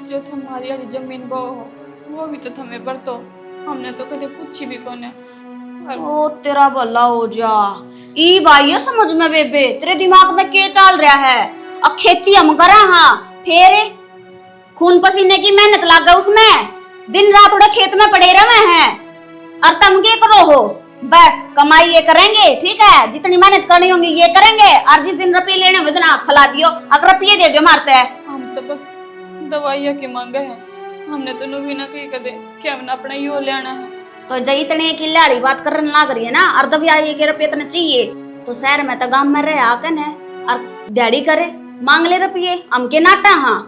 जो तुम्हारी वाली जमीन वो हो वो भी तो तुम्हें पर तो हमने तो कभी पूछी भी कौन है। ओ तेरा भला हो जा, ई भाई ये समझ में बेबे तेरे दिमाग में क्या चल रहा है? अब खेती हम करा, हाँ फिर खून पसीने की मेहनत लग गई उसमें, दिन रात उड़े खेत में पड़े रहे हैं, और तुम क्या करो हो? बस कमाई ये करेंगे, ठीक है, जितनी मेहनत करनी होगी ये करेंगे, और जिस दिन रुपये लेने होंगे उतना हाथ फैला दियो, अगर रुपये दे दो मारते हैं। हम तो बस दवाइयाँ की मांगे हैं, हमने तो नु भी ना कही कदे कि हमने अपना यो लेना है, तो जई इतने की लाड़ी बात करने लग रही है ना, अर्ध भी आई के रुपये इतने चाहिए तो शहर में तो गांव में रहे आकन है और दिहाड़ी करे मांग ले रुपये हमके नाटा। हाँ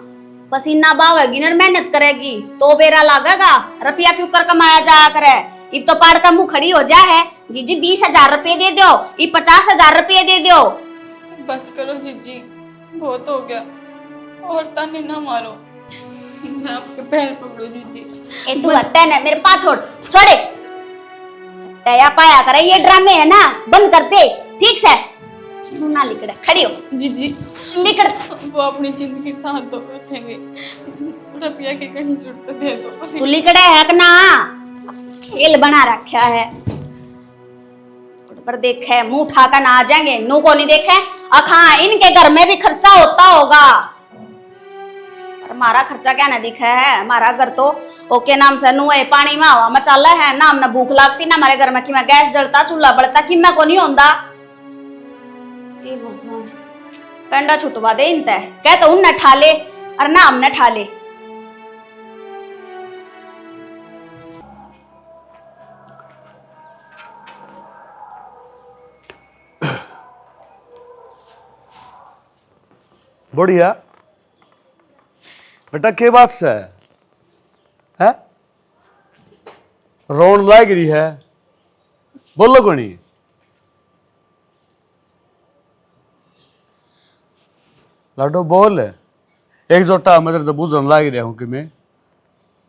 पसीना बहावेगी ना मेहनत करेगी तो बेरा लागेगा, रुपया क्यों कर कमाया जाया करे। इब तो पाड़ का मुंह खड़ी हो जा है, जीजी 20,000 रुपये दे दो, इब 50,000 रुपये दे दो। बस करो जीजी, बहुत हो गया, और ताने ना मारो, मैं आपके पैर पकड़ू जीजी। ए तू हटता है ना, मेरे पास छोड़ छोड़े तया पाया करे, ये ड्रामे है ना बंद कर दे ठीक से। तू ना लिकड़ खड़ी हो जीजी, लिकड़। वो अपनी जिंदगी कहाँ तो बैठेंगे, रुपया की कहीं जरूरत दे दो। तू लिकड़े है कि ना, खेल बना रखा है पर देखे मुंह उठाकर ना आ जाएंगे, नु को नहीं देखे अखा इनके घर में भी खर्चा होता होगा पर हमारा खर्चा क्या ना दिखा है। हमारा घर तो ओके नाम से नुए पानी में हवा मचाला है ना, हमने भूख लगती ना हमारे घर में कि मैं गैस जलता चूल्हा बढ़ता कि मैं को नहीं होता। ए भगवान पेंडा छुटवा दे इनते, कह तो उनने ठाले और ना हमने ठाले। बढ़िया बेटा, के बात से है रोन लाग रही है, बोलो कोनी। लाडो बोल, एक जोटा मैं तो बुझन लाग रहा हूं कि मैं,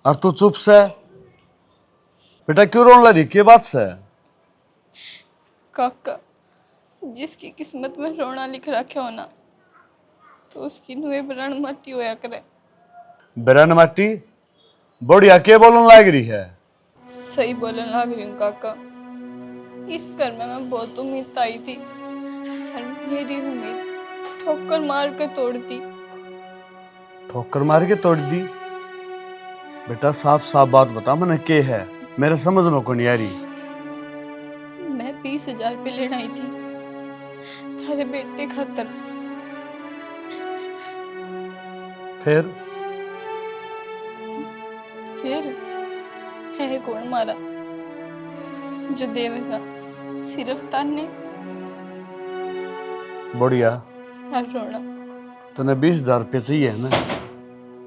और तू चुप से बेटा क्यों रोन लगी, के बात से। काका, जिसकी किस्मत में रोना लिख रखा हो ना, तो उसकी नुए बरण मट्टी होया करे। बिरन माटी बढ़िया, के बोलन लाग रही है। सही बोलने लग रही हूँ काका, इस घर में मैं बहुत उम्मीद आई थी और मेरी उम्मीद ठोकर मार के तोड़ दी। ठोकर मार के तोड़ दी। बेटा साफ साफ बात बता, मैंने के है, मेरे समझ में को नहीं आ रही। मैं 20,000 रुपये लेने आई थी थारे बेटे खातर। फिर है कौन मारा जो देवेगा, सिर्फ ताने बढ़िया। और रोना। तने 20,000 रुपये चाहिए है ना,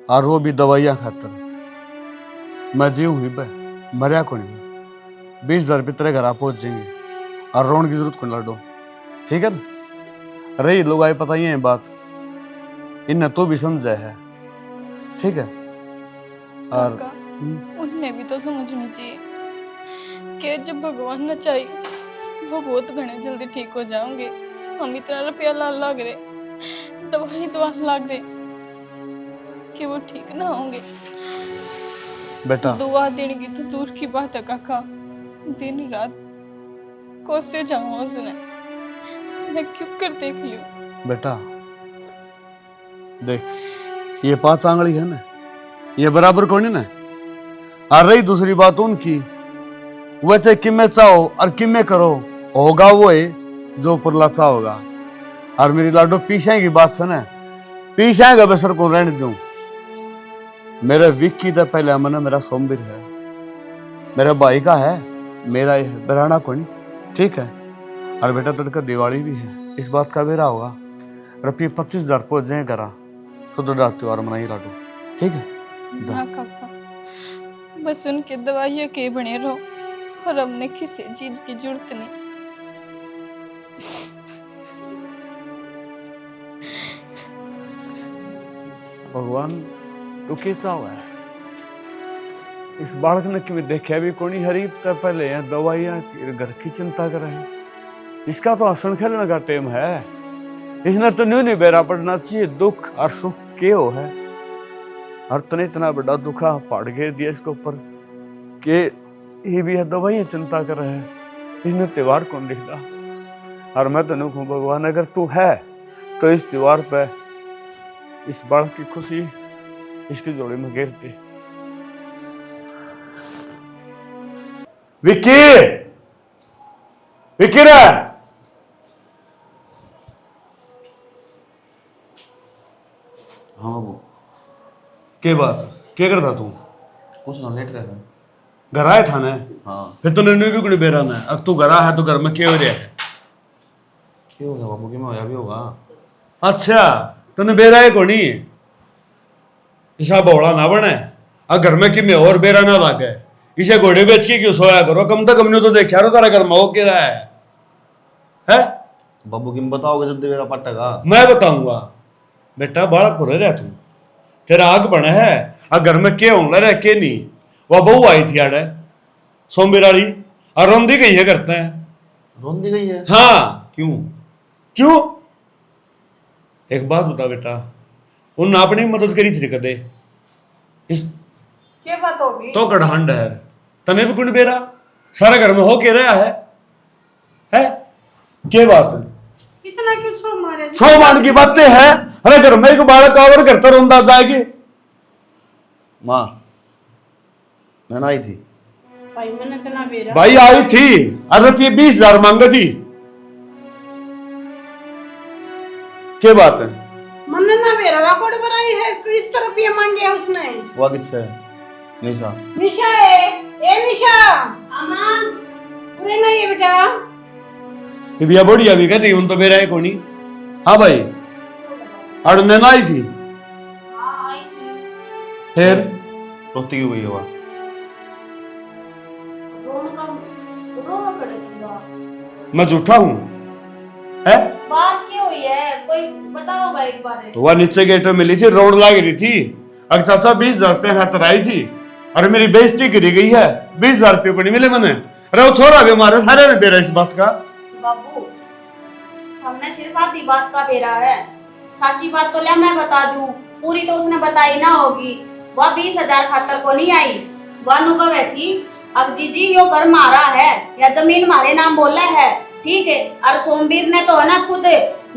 और वो भी दवाइयाँ खातर। मैं जीव हुई बे, मरिया को नहीं। 20,000 रुपये तेरे घर आ पहुंच जाएंगे और रोन की जरूरत को लाडो, ठीक है ना। रही लोग आए पता ही है बात, इन्हें तो भी समझा है, ठीक है। और काका, उन्हें भी तो समझनी चाहिए कि जब भगवान न चाहे वो बहुत घने जल्दी ठीक हो जाओगे। हम इतना रुपया लाग रहे, दवाई लाग रहे कि वो ठीक ना होंगे। बेटा दुआ देने की तो दूर की बात है काका, दिन रात कोसे जाऊं उसने, मैं क्यों कर देख लियो। बेटा देख, ये 5 आंगली है ना, ये बराबर कौन है ना। और रही दूसरी बात उनकी, वैसे किमें चाहो और किमें करो, होगा वो है जो पुरला चाहोगा। और मेरी लाडो पीछे की बात सुने, पीछे का बेसर को रहने दूं। मेरे विक्की तो पहले मन मेरा सोमवीर है, मेरे भाई का है, मेरा ये है, बराना को नहीं, ठीक है। और बेटा तड़का दिवाली भी है, इस बात का बेरा होगा। रुपये 25,000 पहुंच जाए करा तो त्योहार मनाई लाडो, ठीक है। जा हाँ काका, बस उनके दवाइयाँ के बने रहो और हमने किसी चीज की जरूरत नहीं। भगवान तू कैसा हुआ है, इस बालक ने कि देखा भी कोनी हरी तो पहले यहाँ दवाइयाँ घर की चिंता कर रहे हैं। इसका तो हंसन खेलने का टाइम है, इसने तो न्यू नहीं बेरा पड़ना चाहिए। दुख और सुख के हो है, और तने इतना बड़ा दुखा पड़ घेर दिया इसके ऊपर कि ये भी है दवाइयाँ चिंता कर रहे हैं। इसने त्योहार कौन लिखा। और मैं तो कहूँ भगवान अगर तू है तो इस त्योहार पे इस बालक की खुशी इसकी जोड़ी में घेर दे। विक्की, विक्की रे, हाँ बाबू। के बात क्या करता तू। कुछ ना लेट रहा था। घर आया था ना, हाँ फिर तूने नहीं भी कुछ बेरा ना, अब तू घर है तो घर में क्यों रहा है? क्या हो गया बाबू की मैं होया भी होगा। अच्छा तूने बेरा है कोनी हिसाब बौड़ा ना बने, अब घर में कि मैं और बेरा ना लागे, इसे घोड़े बेच के क्यों सोया करो, कम तक हमने तो देखा रो तारा घर में हो के रहा है? बाबू की बताओगे जब मेरा पट्टेगा। मैं बताऊंगा बेटा, बालक को रह तू, तेरा आग बना है, अब घर में क्या होंगे रह के नहीं, वह बहू आई थी आड़े सोमबिराड़ी और रोंदी गई है करते हैं। रोन दी गई है? हाँ क्यों? क्यों? एक बात बता बेटा, उन अपनी मदद करी थी कदे इस क्या बात होगी? तो कढ़ांड है, तने भी कुछ बेरा सारा घर में हो के रहा है? क्या बात है? इतना क्यों सो मारे? सौ मान की बातें हैं, अरे घर में एक बालक कावर करता रोंदा जाएगी। माँ नैना आई थी। भाई मैंने तो ना बेरा। भाई आई थी, अरे रुपये 20,000 मांगे थी, क्या बात है? मैंने ना बेरा वाकोड़ बनाई है, किस तरफ ये मांगे है उसने? वो किससे? निशा। निशा है, ए निशा। अम्मा पूरे नहीं है बेटा। ये भैया बढ़िया भी कहती उन तो मेरा है कोनी। हाँ भाई और नैना आई थी, फिर रोती क्यों गई है वह? मैं झूठा हूँ है? बात क्या हुई है कोई बताओ भाई एक बार। तो वह नीचे गेट में मिली थी, रोड लाग रही थी, अगर चाचा 20,000 रुपये हाथ आई थी, अरे मेरी बेइज्जती करी गई है, 20,000 रुपये को नहीं मिले मैंने। अरे वो छोरा भी हमारे सारे ने बेरा इस बात का। बाबू हमने सिर्फ आधी बात का बेरा है, साची बात तो ले मैं बता दूं, पूरी तो उसने बताई ना होगी। वह 20,000 खातर को नहीं आई, वह नुका थी अब जीजी यो घर मारा है या जमीन मारे नाम बोला है, ठीक है। और सोमवीर ने तो है ना खुद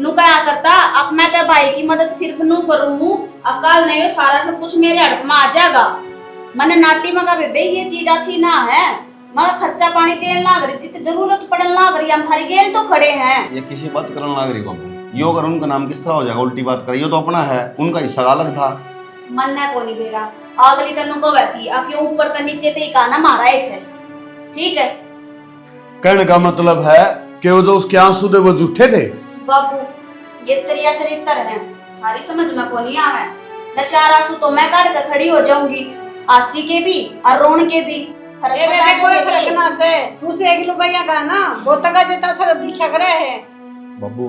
नुकाया करता, अब मैं तो भाई की मदद सिर्फ नू करूँ, अब कल नहीं सारा सब कुछ मेरे हड़प में आ जाएगा। मैंने नाटी में कहा बेबे ये चीज अच्छी ना है, मैं खर्चा पानी देने लाग रही जितनी जरूरत पड़ने लाग रही, हम थारी गेल तो खड़े हैं। ये किसी बात करने लग रही बाबू, यो अगर उनका नाम किस तरह हो जाएगा, उल्टी बात करिए तो अपना है, उनका हिस्सा अलग था। मन ने को नहीं बेरा अगली तनु को बैठी, अब ये ऊपर तो नीचे तो ही कहना मारा इसे, ठीक है। कहने का मतलब है कि वो जो उसके आंसू थे वो झूठे थे। बाबू ये तेरिया चरित्र है, थारी समझ में को नहीं आवे, न चार आंसू तो मैं काट के खड़ी हो जाऊंगी, आसी के भी और रोन के भी। फर्क ए बता बेबे कोई दोगे फर्क कि- ना से, तू से एक लुगाइया गाना वो तका जेता सर दिखा करे है। बाबू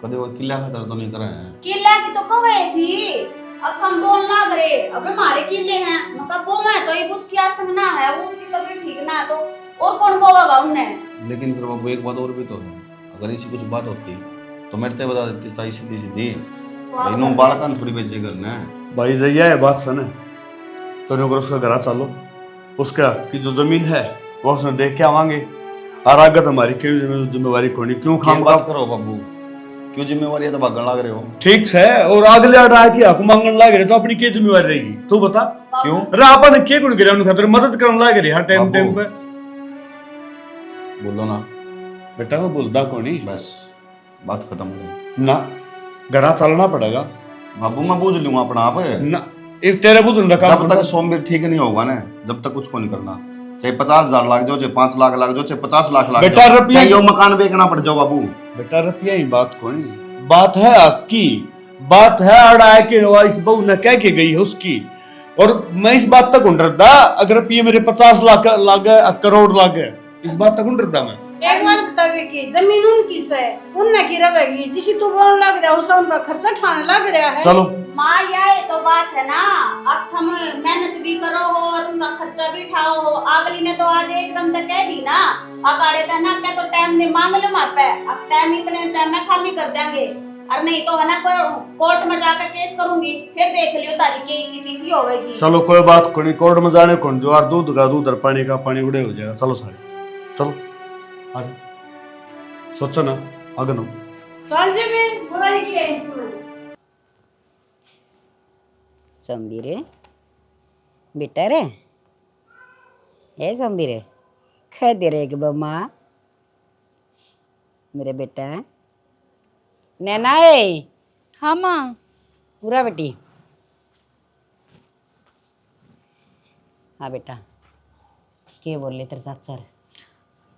कदे वो किला खतर तो नहीं करे हैं। किला की तो कवे थी, अब हम बोल लाग रहे अब हमारे किले हैं, मतलब वो मैं तो एक उसकी आसम ना है, वो उसकी तबीयत ठीक ना है तो और कौन बोलेगा उन्हें। लेकिन फिर बाबू एक बात और भी तो है, अगर ऐसी कुछ बात होती तो मैं ते बता देती था सीधी सीधी, भाई नो बालकान थोड़ी बेचे करना है। भाई जैया है बात सुने तो अगर उसका घर चलो, उसका की जो जमीन है वो उसने देख के आवांगे, और आगे हमारी क्यों जिम्मेवारी कोनी, क्यों क्या खाम बात करो बाबू, क्यों जिम्मेवारी है तो भागने लग रहे हो? ठीक है, और अगले अड़ा की हक मांगने लग रहे तो अपनी क्या जिम्मेवारी रहेगी तू बता? क्यों? अरे अपन क्या गुण गिरा उन खातिर मदद करने लग रही हर टाइम बाबू। टाइम पे। बोलो ना बेटा मैं बोलता कोनी, बस बात खत्म हो गई ना घर चलना पड़ेगा बाबू, मैं बूझ लूंगा अपना आप। ना, एक तेरे बुजुर्ग का जब काम तक सोमवीर ठीक नहीं होगा ना, जब तक कुछ को नहीं करना, चाहे 50,000 लाख जाओ, चाहे 5 लाख लाख जाओ, चाहे 50 लाख लाख बेटा जाओ, रुपया- चाहे यो मकान बेचना पड़ जाओ बाबू। बेटा रुपया ही बात कोनी, बात है आपकी, बात है अड़ा के इस बहू ने कह के गई है उसकी, और मैं इस बात तक डरता अगर रुपये मेरे 50 लाख लाग गए, करोड़ लाग गए, इस बात तक डरता मैं। एक बात बतावे कि जमीन उनकी से उनने की रहेगी, जिसे तू बोलने लग रहा है उसे उनका खर्चा ठाने लग रहा है। चलो माँ ये तो बात है ना, अब हम मेहनत भी करो हो और उनका खर्चा भी उठाओ हो, अगली ने तो आज एकदम तक कह दी ना, अकाड़े था ना क्या तो टाइम नहीं मांग लो मार पे, अब टाइम इतने टाइम में खाली कर देंगे, और नहीं तो है ना कोर्ट में जाकर केस करूंगी, फिर देख लियो तारीख की इसी तीसी होगी। चलो कोई बात कोनी, कोर्ट में जाने कौन जो, और दूध का दूध और पानी का पानी उड़े हो जाएगा। चलो सारे चलो आगे, सोचो ना आगे नो चल जी भी बुराई की है इसमें। संबीरे बेटा रे, ए संबीरे खा दे रे बम्मा मेरे बेटा। नैना है हाँ माँ। पूरा बेटी, हाँ बेटा के बोले तेरे चाचा रे?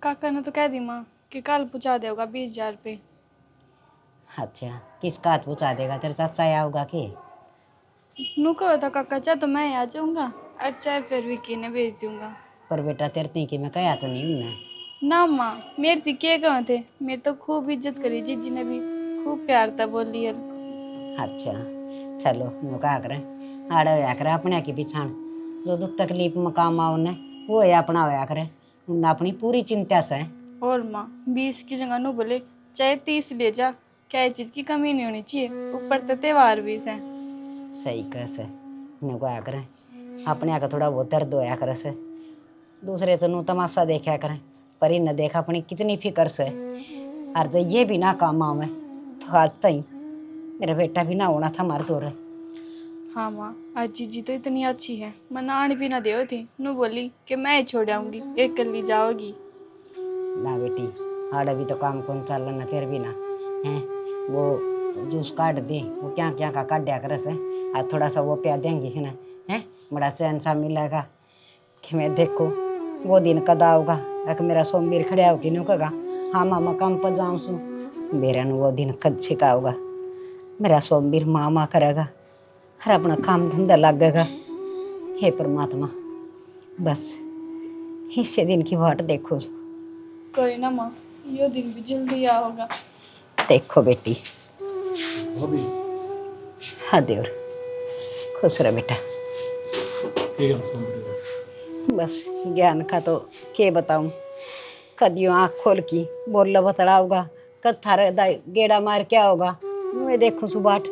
काका ने तो कह दी माँ कि कल पहुँचा देगा 20,000 रुपये। अच्छा, किसका हाथ पहुँचा देगा? तेरे चाचा या होगा के? नू कहो था काका चाहे तो मैं आ जाऊँगा और चाहे फिर विकी ने भेज दूँगा। पर बेटा तेरे तीके में कहा तो नहीं उन्हें। ना माँ मेरे थी के कहाँ थे, मेरे तो खूब इज्जत करी जीजी ने भी, खूब प्यार था बोली है। अच्छा चलो नु कहा करें आड़ा होया करे अपने की पिछाण, जो दुख तकलीफ में काम आओ ने वो है अपना होया करे, उन्हें अपनी पूरी चिंता से। और माँ 20 की जगह नू बोले चाहे 30 ले जा, क्या चीज़ की कमी नहीं होनी चाहिए, ऊपर तो त्योहार भी से। सही कह से नु कहा करें अपने का थोड़ा बहुत दर्द होया करे से, दूसरे तो नु तमाशा देखा करें, पर इन देखा अपनी कितनी फिक्र से। और जब ये भी ना काम आवे तो आज तक मेरा बेटा भी ना होना था मार दो रे। हाँ माँ आज जीजी तो इतनी अच्छी है, मैं आने भी ना दे थी, नू बोली कि मैं ही छोड़ आऊँगी, एक कल जाओगी। ना बेटी आड़ा भी तो काम कौन चल ना तेरे भी ना है, वो जूस काट दे वो क्या क्या का काट दिया करे से, आज थोड़ा सा वो प्या देंगी है ना, है बड़ा चैन सा मिलेगा कि मैं देखो वो दिन कद आओगा। एक मेरा सोमवीर खड़ा होगी नु कहा हाँ मामा काम पर जाऊँ सू, मेरा नु वो दिन कद छिकाओगा, मेरा सोमवीर मामा करेगा हर अपना काम धंधा लगेगा। हे परमात्मा बस इसे दिन की वाट देखो। कोई ना माँ ये दिन भी जल्दी आओगा। देखो बेटी हाँ देवर खुश रह बेटा। बस ज्ञान का तो के बताऊं, कदियों आँख खोल की बोल लो बतलाऊगा, कद थारे गेड़ा मार क्या होगा, मैं देखूं सुबाट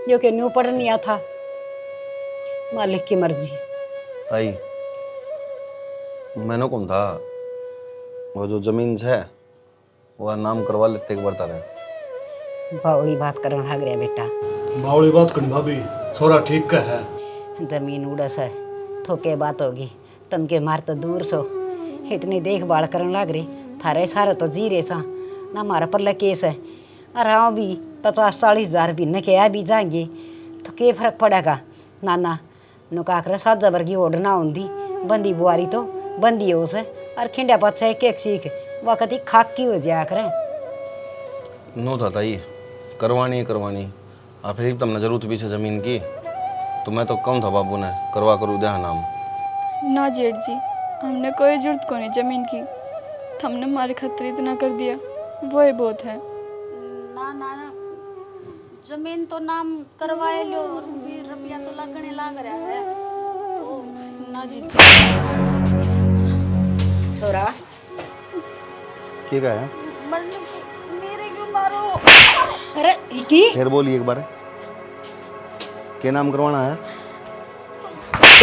जो कि न्यू पढ़ नहीं था, मालिक की मर्जी। ताई मैंने कौन था वो जो जमीन है वो नाम करवा लेते एक बार तारे। बावड़ी बात करने लग रहा बेटा। बावड़ी बात करनी भाभी, छोरा ठीक का है। जमीन उड़स है तो के बात होगी, तन के मार तो दूर सो इतनी देखभाल करने लग रही, थारे सारे तो जी रे सा ना हमारा पल्ला केस है। अरे हाँ भी 50-40 हज़ार भी न के आ भी जाएंगे तो के फर्क पड़ेगा। नाना नुकाकर 7 जबर की ओढ़ना होंगी, बंदी बुआरी तो बंदी हो से और खिंडा पाछा एक सीख वक्त ही खाक की हो जाया करें। नो था ताई करवानी और फिर तुमने जरूरत भी से जमीन की तो मैं तो कौन था बाबू ने करवा करूँ दे नाम। ना जेठ जी हमने कोई जरूरत को नहीं जमीन की, हमने हमारे खतरे इतना कर दिया वो ही बहुत है। ना ना ना जमीन तो नाम करवाए लो और फिर रुपया तो लगने लग रहा है तो ना जी छोरा क्या कहा है? मेरे क्यों मारो? अरे की फिर बोलिए एक बार क्या नाम करवाना है?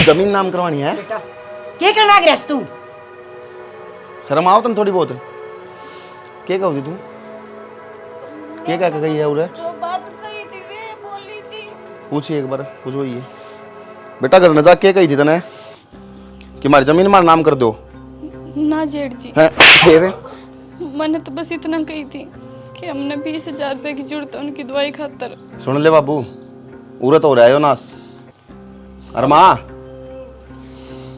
जमीन नाम करवानी है? क्या करना लग रहा है तू? शर्म आओ तुम थोड़ी बहुत। क्या कहोगी तू? क्या क्या कही है उरे? जो बात कही थी वे बोली थी। पूछिए एक बार पूछो ये बेटा घर न जा क्या कही थी तने कि हमारी जमीन हमारा नाम कर दो? ना जेठ जी है फिर मैंने तो बस इतना कही थी कि हमने 20,000 रुपए की जरूरत है उनकी दवाई खातर। सुन ले बाबू उरे तो हो रहा है नास। अरे माँ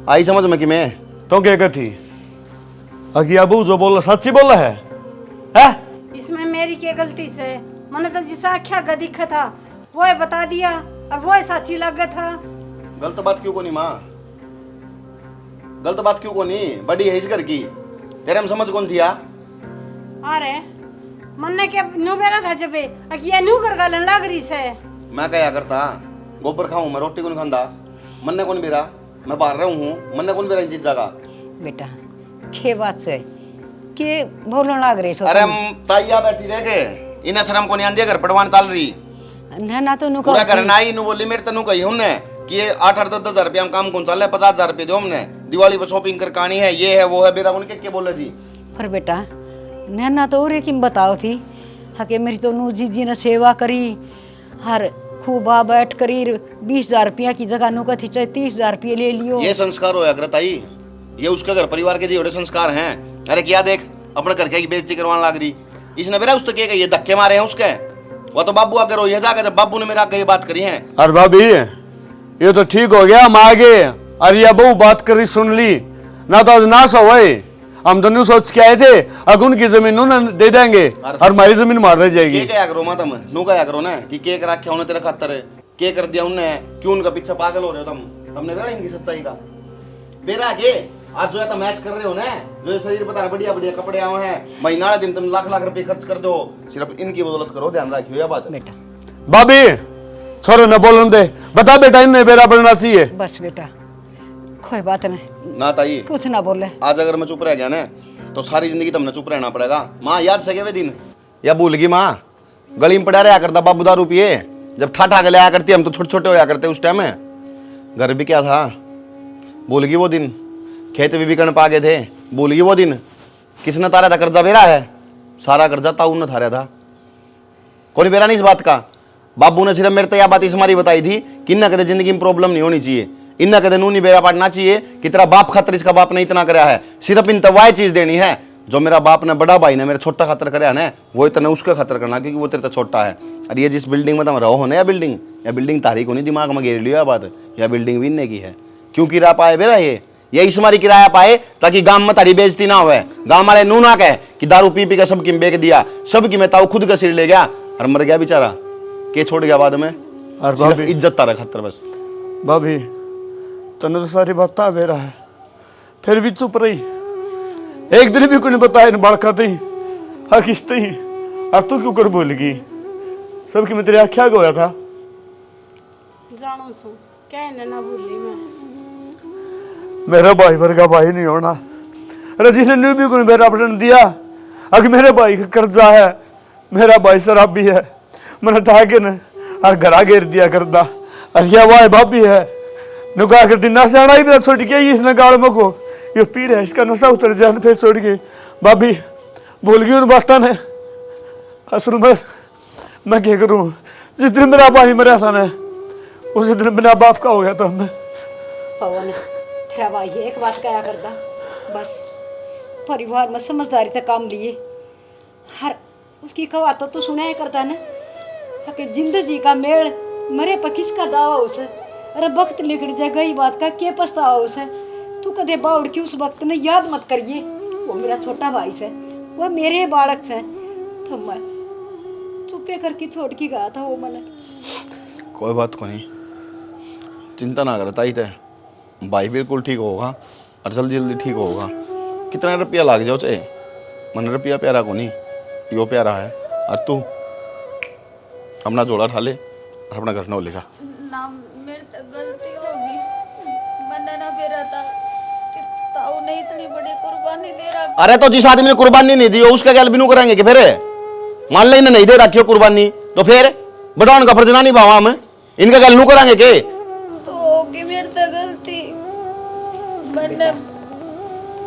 आई समझ में कि मैं तो क्या कहती अगी अबू जो बोला सच्ची बोला है? इसमें मेरी क्या गलती से, मैंने तो जिसा आख्या का दिखा था वो ही बता दिया और वो ही सच्ची लगा था। गलत बात क्यों को नहीं माँ, गलत बात क्यों को नहीं, बड़ी है इस घर की तेरे हम समझ कौन थिया? अरे मन्ने क्या न्यू बेरा था जबे अकिया न्यू कर गालन लग रही से। मैं क्या करता गोबर खाऊं मैं रोटी कौन खांदा, मन्ने कौन बेरा मैं बाहर रहूं हूं, मन्ने कौन बेरा इन चीज जगह। बेटा के बात से के बोलने लग रही सो? अरे हम ताइया बैठी रह के इन्हें शर्म को नहीं आंदी घर पटवान चल रही ना तो नु पूरा करना ही नु बोली मेरे तनु कही हमने कि ये 8-10 हज़ार रुपया हम काम कौन चल रहा है, 50,000 रुपये दो हमने दिवाली पर शॉपिंग कर कहानी है ये है वो है बेरा उनके क्या बोले थी। पर बेटा नैना तो और किम बताओ थी हके मेरी तो नू जीजी ने सेवा करी हर खूब आ बैठ करी 20,000 रुपया की जगह नु कथी चाहे 30,000 रुपये ले लियो। ये संस्कार होया कर ताई, ये उसके घर परिवार के जो संस्कार हैं। अरे क्या देख अपने घर की बेइज्जती करवाने लग रही, इसने मेरा उस तो क्या ये धक्के मारे हैं उसके, वो तो बाबू आगे रोई है जाकर जब बाबू ने मेरा आगे ये बात करी है। अरे भाभी ये तो ठीक हो गया हम आगे, अरे ये बहु बात करी सुन ली ना तो आज नाश हो गए। हम तो नहीं सोच के आए थे अगर उनकी जमीन उन्हें दे देंगे और हमारी जमीन मार दी जाएगी। के क्या करो तुम नू क्या करो ना कि के रखे उन्हें तेरे खातर के कर दिया उन्हें, क्यों उनका पीछे पागल हो रहे हो तुमने बेरा इनकी सच्चाई का बेरा के आज जो है तो मैच कर रहे हो ना, जो शरीर बता बढ़िया बढ़िया कपड़े आए हैं, महीना दिन तुम लाख लाख रुपए खर्च कर दो, सिर्फ इनकी बदौलत करो, ध्यान रखियो यह बात। बेटा भाभी छोरो न बोलन दे, बता बेटा इन्हें बेरा बनना चाहिए। बस बेटा कोई बात नहीं, ना ताई कुछ ना बोले। आज अगर मैं चुप रह गया ना तो सारी जिंदगी तुमने चुप रहना पड़ेगा। माँ याद सके वे दिन या भूल गई माँ, गली में पड़ा रहा करता बाबू दारू पिए, जब ठाठा के ले आया करती हम तो छोटे छोटे होया करते उस टाइम में। घर भी क्या था भूल गई वो दिन, खेत भी बिकन पा गए थे भूल गई वो दिन। किसने तारा था कर्जा बेरा है, सारा कर्जा ताऊ ने थारा था, कोई बेरा नहीं इस बात का। बाबू ने सिर्फ मेरे तो यह बात इस मारी बताई थी कि इन्ना कदे जिंदगी में प्रॉब्लम नहीं होनी चाहिए, इन्ना कदे नू नहीं बेरा पाटना चाहिए कि तेरा बाप खातर इसका बाप ने इतना कराया है। सिर्फ इन तवाई चीज देनी है जो मेरा बाप ने बड़ा भाई ने मेरे छोटा खातर कराया ना, वो इतना उसका खातर करना क्योंकि वो तेरे तो छोटा है। और ये जिस बिल्डिंग में तुम रहो हो ना, या बिल्डिंग तारीख होनी दिमाग में घेर लियो यह बात, यह बिल्डिंग विनने की है। क्यों किराया पाए बेरा ये इस मारी किराया पाए ताकि गांव में तारी बेइज्जती ना होवे, गांव वाले नू ना कहे कि दारू पी पी का सबकी बेच दिया, सबकी मैं ताऊ खुद का सिर ले गया और मर गया बेचारा, के छोड़ गया बाद में और सिर्फ इज्जत तारा खतर बस। भाभी तने तो सारी बात बेरा है फिर भी चुप रही, एक दिन भी कोई बताया इन बालका ती हाँ किस्ते ही अब तू क्यों कर भूल गई, सबकी मैं तेरे आख्या गोया था। जानो सो कहने ना भूली मैं, मेरा भाई वर्गा भाई नहीं होना। अरे जिसने भी कोई मेरा ऑप्शन दिया अगर मेरे भाई का कर्जा है, मेरा भाई शराबी है, मैंने ठाके न और घरा घेर दिया करता, और यह वाह भाभी है नुका कर दिन नशा आना ही छोड़ के इसने गाड़ मको ये पी रहा है, इसका नशा उतर जाए फिर छोड़ के। भाभी भूल गई उन बातों ने, असल में मैं क्या करूँ, जिस दिन मेरा भाई मरा था ना उस दिन बिना बाप का हो गया था मैं। पवन तेरा भाई एक बात कहा करता, बस परिवार में समझदारी से काम लिए, हर उसकी कहा तो सुना ही करता ना कि जिंदगी का मेल मरे पर किसका दावा उसे, अरे वक्त निकल जाए गई बात का क्या पछतावा उसे। तू कदे बाउड़ की उस वक्त ने याद मत करिए, वो मेरा छोटा भाई से, वो मेरे बालक से, तो मैं चुपे करके छोड़ के गया था वो मैंने। कोई बात को नहीं, चिंता ना करता ही थे, भाई बिल्कुल ठीक होगा और जल्दी जल्दी ठीक होगा। कितना रुपया लग जाओ चाहे, मन रुपया प्यारा को नहीं यो प्यारा है। और तू अपना जोड़ा ठा ले और अपना घर न ले जा। ना मेरे तो गलती होगी, मैंने ना बेरा था कि ताऊ ने इतनी बड़ी कुर्बानी दे रहा। अरे तो जिस आदमी ने कुर्बानी नहीं दी उसका क्या बिनू करेंगे कि फिर मान लो इन्हें नहीं दे रखी हो कुर्बानी तो फिर बढ़ाने का फर्ज ना निभावा हम, इनका क्या लू कराएंगे के? तो होगी मेरी तो गलती, मैंने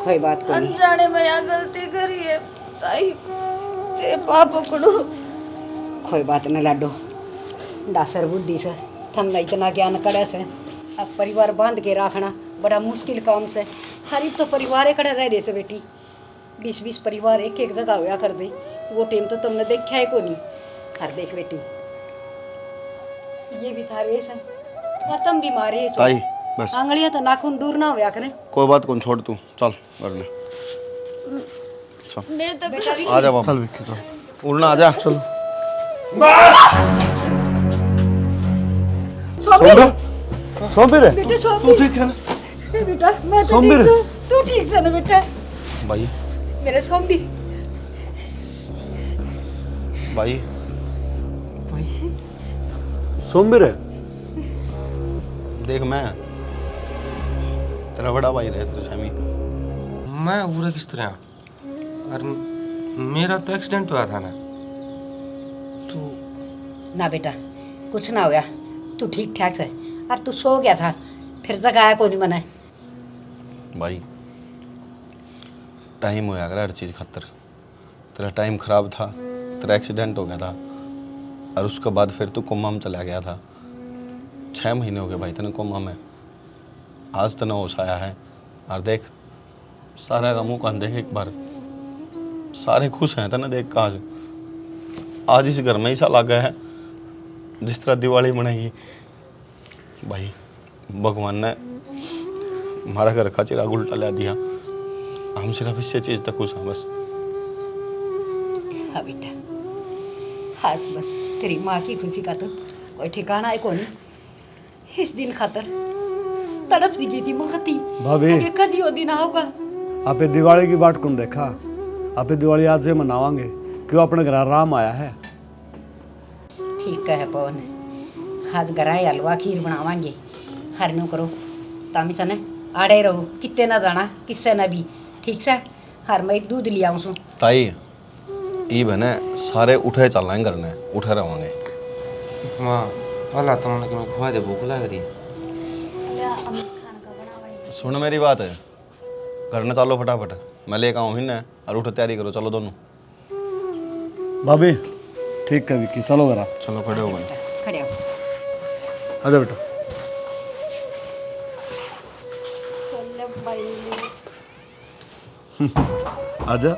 कोई बात को नहीं, अनजाने में यहाँ गलती करी है ताई, तेरे पाप पकड़ो। कोई बात नहीं लाडो, डासर बुद्धि से हमने इतना ज्ञान करे से अब परिवार बांध के रखना बड़ा मुश्किल काम से। हर तो परिवार कड़े रह रहे से बेटी, 20-20 परिवार एक एक जगह हुआ कर दे, वो टाइम तो तुमने देखा है को नहीं। हर देख बेटी ये भी था रेस है और तुम भी मारे ताई बस आंगलियां तो नाखून दूर ना हुआ करें। कोई बात कौन छोड़, तू चल घर में चल, मैं तो आ जा बाबा, चल विक्की चल, उड़ना आ जा चल। सोमवीर है बेटा तू ठीक है ना? बेटा मैं तो सोमवीर ठीक हूँ, तू ठीक से ना बेटा, भाई मेरे सोमवीर। भाई सोमवीर है देख, मैं तेरा बड़ा भाई रहे तेरे शमी, मैं पूरा किस तरह, और मेरा तो एक्सीडेंट हुआ था ना। तू ना बेटा कुछ ना हुआ, तू ठीक ठाक है, और तू सो गया था फिर जगाया को नहीं मना। भाई टाइम होया कर हर चीज़ खातर, तेरा टाइम ख़राब था, तेरा एक्सीडेंट हो गया था और उसके बाद फिर तू कोमा में चला गया था। 6 महीने हो गए भाई तेने कोमा में, आज तेने होश आया है और देख सारा का मुँह कान देख एक बार, सारे खुश हैं तेने देख का। आज इस घर में ऐसा लगा है जिस तरह दिवाली मनेगी। भाई भगवान ने मारा घर का चिराग उल्टा ला दिया। हम सिर्फ इससे चीज तक खुश हैं बस। हाँ बेटा, हास बस तेरी माँ की खुशी का तो कोई ठिकाना है कौन। इस दिन खातर तड़प सी गई थी मुखती भाभी कि कदी वो दिन आओगा। आपे दिवाली की बाट कौन देखा। आपे दिवाली आज से मनावांगे क्यों अपने घर राम आया है। ठीक है पवन, आज गराए हलवा खीर बनावांगे। हरनो करो तामी सने आड़े रहो, कितने ना जाना किससे ना भी। ठीक से हर मैं एक दूध लिया उसमें। ताई ई बने सारे उठे चल रहे हैं घर में, उठे रहेंगे। माँ अल्लाह तुमने कि मैं खुआ दे, भूख लग रही है। सुन मेरी बात है, घर न चलो फटाफट, मैं लेकर आऊँ ही ना और उठ तैयारी करो। चलो दोनों। भाभी ठीक है विक्की, चलो घर चलो खड़े हो गए। खड़े हो। आजा बेटा। आजा।